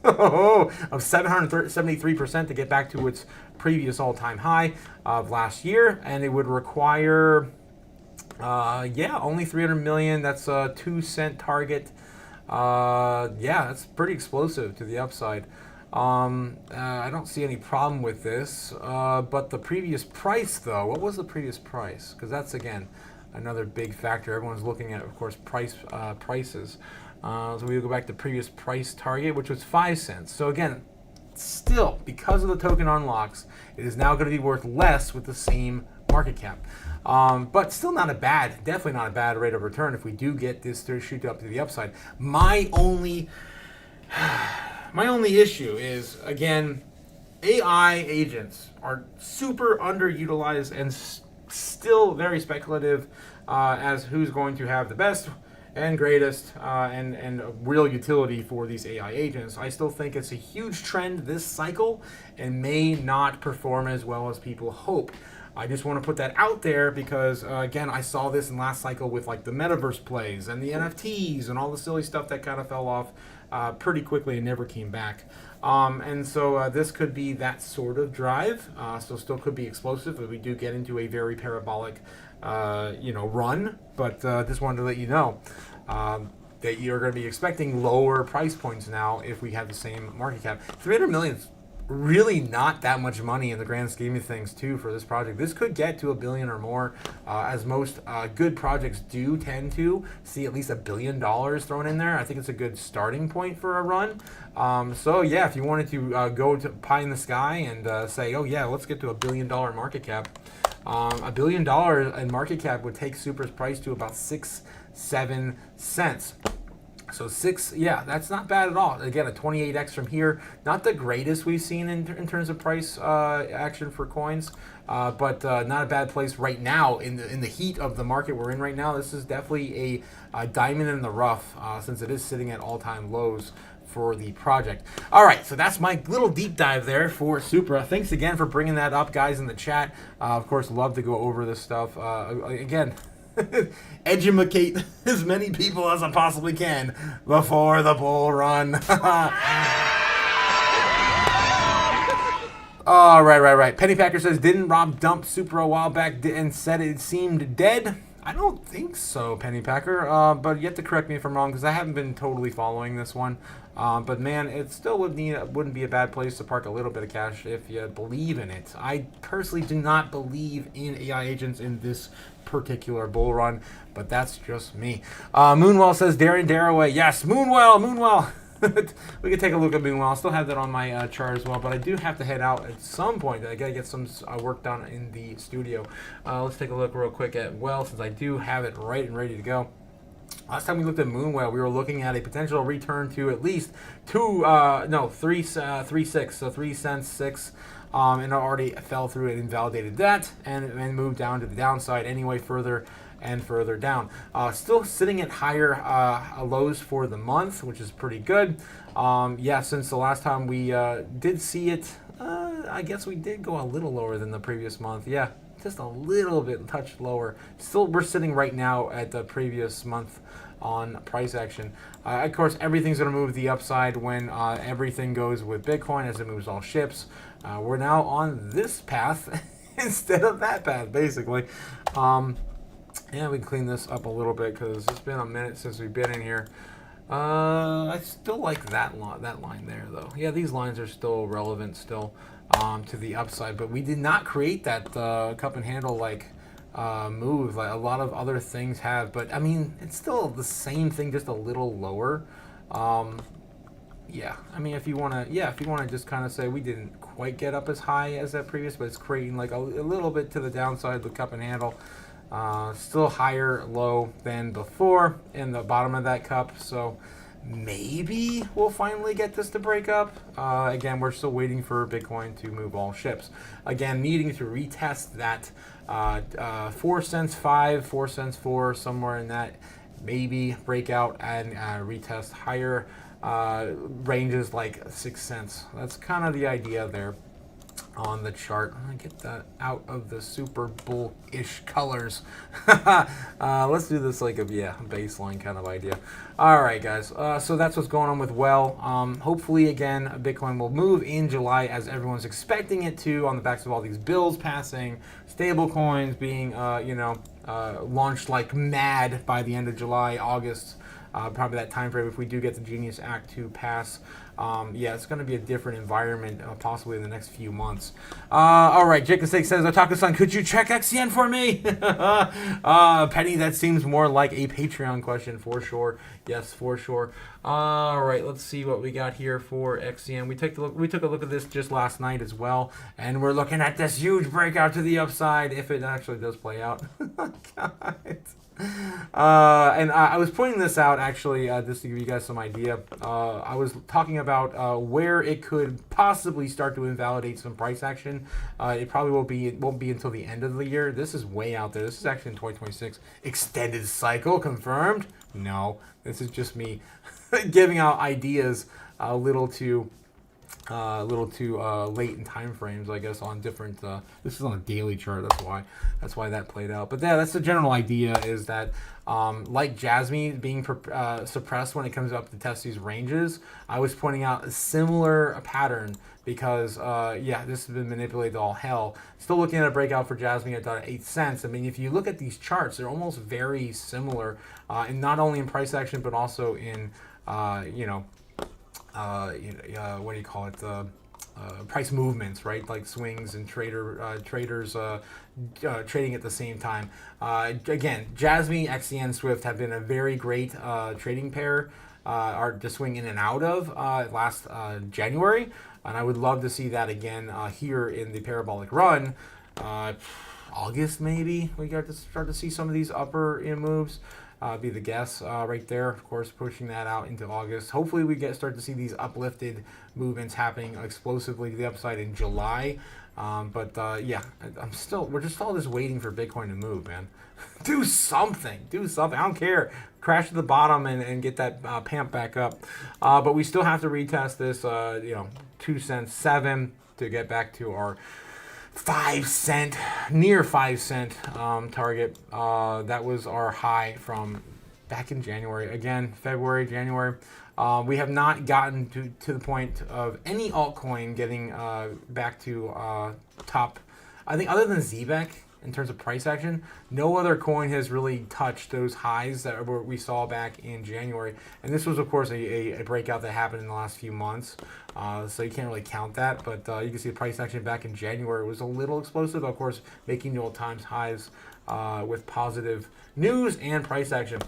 of 773% to get back to its previous all-time high of last year, and it would require, only 300 million. That's a 2 cent target. Yeah, that's pretty explosive to the upside. I don't see any problem with this, but the previous price, though, what was the previous price? Because that's, again, another big factor. Everyone's looking at, of course, prices. So we go back to previous price target, which was 5 cents. So again, still, because of the token unlocks, it is now going to be worth less with the same market cap. But still not a bad, definitely not a bad rate of return if we do get this to shoot up to the upside. My only issue is, again, AI agents are super underutilized and still very speculative as who's going to have the best and greatest and real utility for these AI agents. I still think it's a huge trend this cycle and may not perform as well as people hope. I just want to put that out there because, again, I saw this in last cycle with like the metaverse plays and the NFTs and all the silly stuff that kind of fell off pretty quickly and never came back. And so this could be that sort of drive. So still could be explosive if we do get into a very parabolic, run. But just wanted to let you know that you're going to be expecting lower price points now if we have the same market cap. 300 million is really not that much money in the grand scheme of things, too, for this project. This could get to $1 billion or more, as most good projects do tend to see at least $1 billion thrown in there. I think it's a good starting point for a run. So, yeah, if you wanted to go to pie in the sky and say, oh, yeah, let's get to $1 billion market cap, $1 billion in market cap would take Super's price to about 6-7 cents. So that's not bad at all. Again, a 28x from here, not the greatest we've seen in terms of price action for coins, but not a bad place right now in the heat of the market we're in right now. This is definitely a diamond in the rough since it is sitting at all-time lows for the project. All right, so that's my little deep dive there for Supra. Thanks again for bringing that up, guys, in the chat. Of course, love to go over this stuff. Again, educate as many people as I possibly can before the bull run. Oh, right. Pennypacker says, didn't Rob dump Supra a while back and said it seemed dead? I don't think so, Pennypacker, but you have to correct me if I'm wrong because I haven't been totally following this one. But man, it still wouldn't be a bad place to park a little bit of cash if you believe in it. I personally do not believe in AI agents in this particular bull run, but that's just me. Moonwell says, Darren Daraway. Yes, Moonwell. We can take a look at Moonwell. I still have that on my chart as well, but I do have to head out at some point. I got to get some work done in the studio. Let's take a look real quick at Well, since I do have it right and ready to go. Last time we looked at Moonwell, we were looking at a potential return to at least 3 cents, so 3 cents, 6. And it already fell through and invalidated that and moved down to the downside anyway, further and further down. Still sitting at higher lows for the month, which is pretty good. Since the last time we did see it, I guess we did go a little lower than the previous month. Yeah, just a little bit, touch lower. Still, we're sitting right now at the previous month on price action. Of course, everything's going to move the upside when everything goes with Bitcoin as it moves all ships. We're now on this path instead of that path, basically. Yeah, we can clean this up a little bit because it's been a minute since we've been in here. I still like that line there, though. Yeah, these lines are still relevant still to the upside, but we did not create that cup and handle move like a lot of other things have. But I mean, it's still the same thing, just a little lower. Yeah, I mean, if you want to just kind of say we didn't quite get up as high as that previous, but it's creating like a little bit to the downside, the cup and handle. Still higher low than before in the bottom of that cup, so maybe we'll finally get this to break up. Again, we're still waiting for Bitcoin to move all ships. Again, needing to retest that 4 cents 5, 4 cents 4, somewhere in that, maybe break out and retest higher ranges like 6 cents. That's kind of the idea there on the chart. I'm gonna get that out of the super bullish colors. Let's do this like a baseline kind of idea. All right, guys. So that's what's going on with Well. Hopefully, again, Bitcoin will move in July as everyone's expecting it to, on the backs of all these bills passing, stable coins being launched like mad by the end of July, August. probably that time frame if we do get the Genius Act to pass. Yeah, it's going to be a different environment possibly in the next few months. All right, Jake the Steak says, Otaku-san, could you check XCN for me? Penny, that seems more like a Patreon question for sure. Yes, for sure. All right, let's see what we got here for XCN. We took a look at this just last night as well, and we're looking at this huge breakout to the upside if it actually does play out. God. And I was pointing this out actually just to give you guys some idea. I was talking about where it could possibly start to invalidate some price action. It probably won't be until the end of the year. This is way out there. This is actually in 2026. Extended cycle confirmed? No, this is just me giving out ideas a little too late in time frames, I guess, on different. This is on a daily chart. That's why that played out. But yeah, that's the general idea. Is that like Jasmine being suppressed when it comes up to test these ranges, I was pointing out a similar pattern because yeah, this has been manipulated to all hell. Still looking at a breakout for Jasmine at 8 cents. I mean, if you look at these charts, they're almost very similar, and not only in price action but also in what do you call it? Price movements, right? Like swings and traders trading at the same time. Again, Jasmine, XCN, Swift have been a very great trading pair to swing in and out of last January, and I would love to see that again here in the parabolic run. August maybe we got to start to see some of these upper moves. Be the guess right there, of course, pushing that out into August. Hopefully we start to see these uplifted movements happening explosively to the upside in July. Yeah, we're just all just waiting for Bitcoin to move, man. Do something. I don't care. Crash to the bottom and get that pump back up. But we still have to retest this, 2 cents 7 to get back to our 5 cent, near 5 cent target. That was our high from back in January. Again, February, January. We have not gotten to the point of any altcoin getting back to top. I think other than ZBEC in terms of price action, no other coin has really touched those highs that we saw back in January. And this was, of course, a breakout that happened in the last few months. So you can't really count that. But you can see the price action back in January was a little explosive, of course, making new all-time highs with positive news and price action.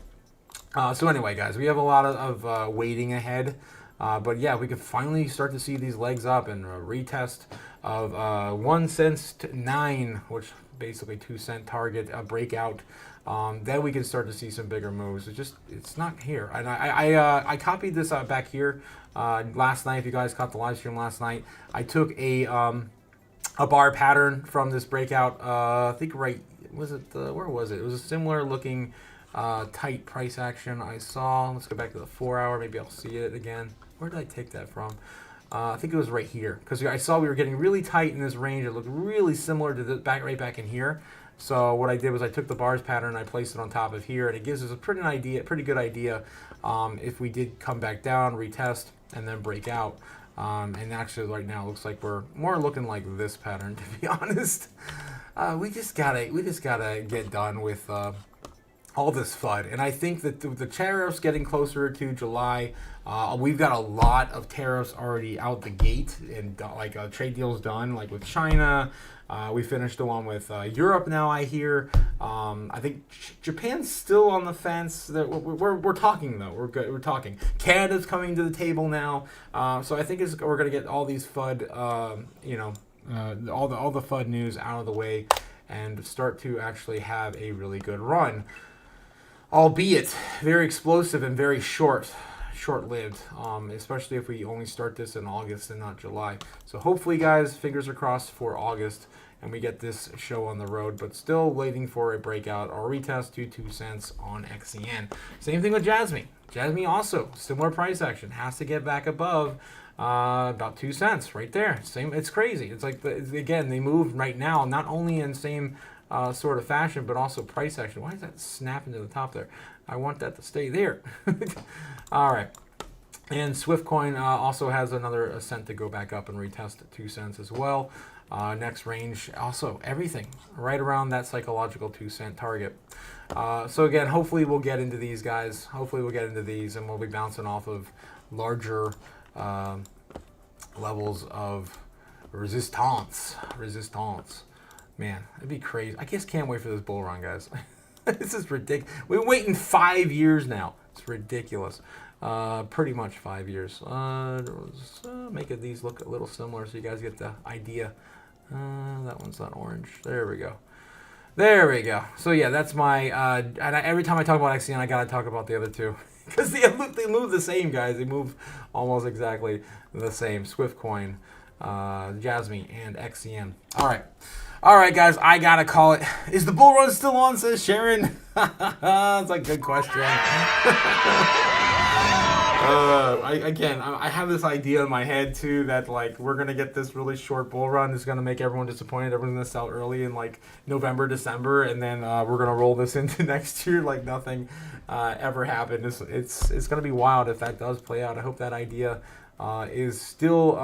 So anyway, guys, we have a lot of waiting ahead. But yeah, we could finally start to see these legs up and retest of 1 cent to 9, which basically 2 cent target breakout. Then we can start to see some bigger moves. It's not here. And I copied this back here last night. If you guys caught the live stream last night, I took a bar pattern from this breakout. I think where was it? It was a similar looking tight price action I saw. Let's go back to the 4 hour. Maybe I'll see it again. Where did I take that from? I think it was right here because I saw we were getting really tight in this range. It looked really similar to the right back in here. So what I did was I took the bars pattern and I placed it on top of here, and it gives us a pretty good idea if we did come back down, retest, and then break out. And actually right now it looks like we're more looking like this pattern, to be honest. We just gotta get done with all this FUD. And I think that the tariffs getting closer to July, we've got a lot of tariffs already out the gate, and trade deals done, like with China. We finished the one with Europe now, I hear. I think Japan's still on the fence. We're talking, though. We're good. We're talking. Canada's coming to the table now. So I think we're going to get all these FUD, all the FUD news out of the way and start to actually have a really good run. Albeit very explosive and very short-lived, especially if we only start this in August and not July. So hopefully, guys, fingers are crossed for August and we get this show on the road, but still waiting for a breakout or retest to 2 cents on XCN. Same thing with Jasmine. Jasmine also, similar price action, has to get back above about 2 cents right there. Same, it's crazy. It's like, again, they move right now, not only in same sort of fashion, but also price action. Why is that snapping to the top there? I want that to stay there. All right. And Swiftcoin also has another cent to go back up and retest at 2 cents as well. Next range, also everything right around that psychological 2 cent target. So again, hopefully we'll get into these guys. Hopefully we'll get into these, and we'll be bouncing off of larger levels of resistance. Man, it'd be crazy. I just can't wait for this bull run, guys. This is ridiculous. We've been waiting 5 years now. It's ridiculous. Pretty much 5 years. Make these look a little similar so you guys get the idea. That one's not orange. There we go. There we go. So yeah, that's my. Every time I talk about XCN, I gotta talk about the other two because they move the same, guys. They move almost exactly the same. Swiftcoin, Jasmine, and XCN. All right, guys. I gotta call it. Is the bull run still on? Says Sharon. That's a good question. I have this idea in my head too that like we're gonna get this really short bull run. It's gonna make everyone disappointed. Everyone's gonna sell early in like November, December, and then we're gonna roll this into next year like nothing ever happened. It's gonna be wild if that does play out. I hope that idea is still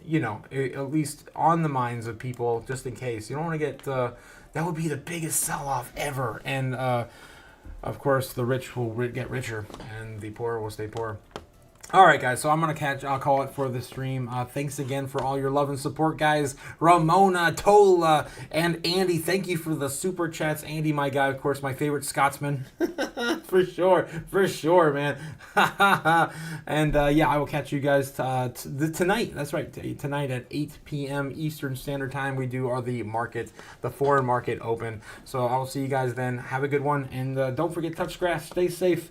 at least on the minds of people, just in case. You don't want to get that would be the biggest sell-off ever, and of course, the rich will get richer, and the poor will stay poor. All right, guys, so I'll call it for the stream. Thanks again for all your love and support, guys. Ramona, Tola, and Andy, thank you for the super chats. Andy, my guy, of course, my favorite Scotsman. For sure, man. And yeah, I will catch you guys tonight. That's right, tonight at 8 p.m. Eastern Standard Time. We do the foreign market open. So I will see you guys then. Have a good one, and don't forget touch grass. Stay safe.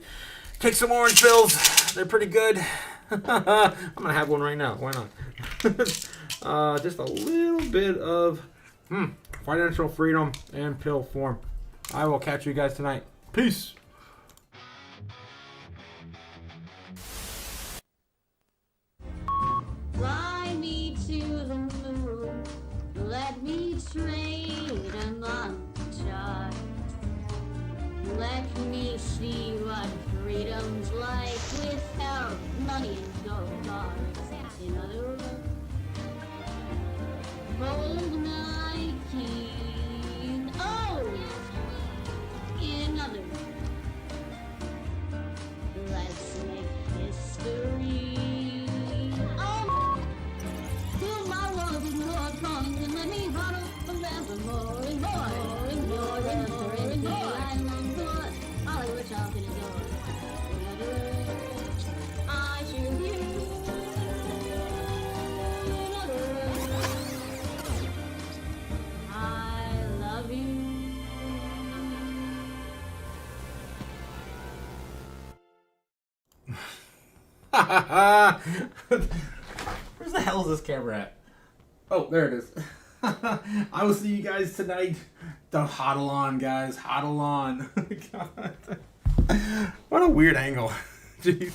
Take some orange pills. They're pretty good. I'm gonna have one right now. Why not? Just a little bit of financial freedom and pill form. I will catch you guys tonight. Peace. Fly me to the moon. Let me trade among the stars. Let me see what freedom's like without money and gold bars. In other words, hold my king. Oh! In other words, let's make history. Oh! Till my love is more comes and let me huddle forevermore and more and more and more and more. I long for all of which I'll finish on. I choose you. I love you. Where's the hell is this camera at? Oh, there it is. I will see you guys tonight. Don't hodl on, guys. Hodl on. God. What a weird angle. Jeez.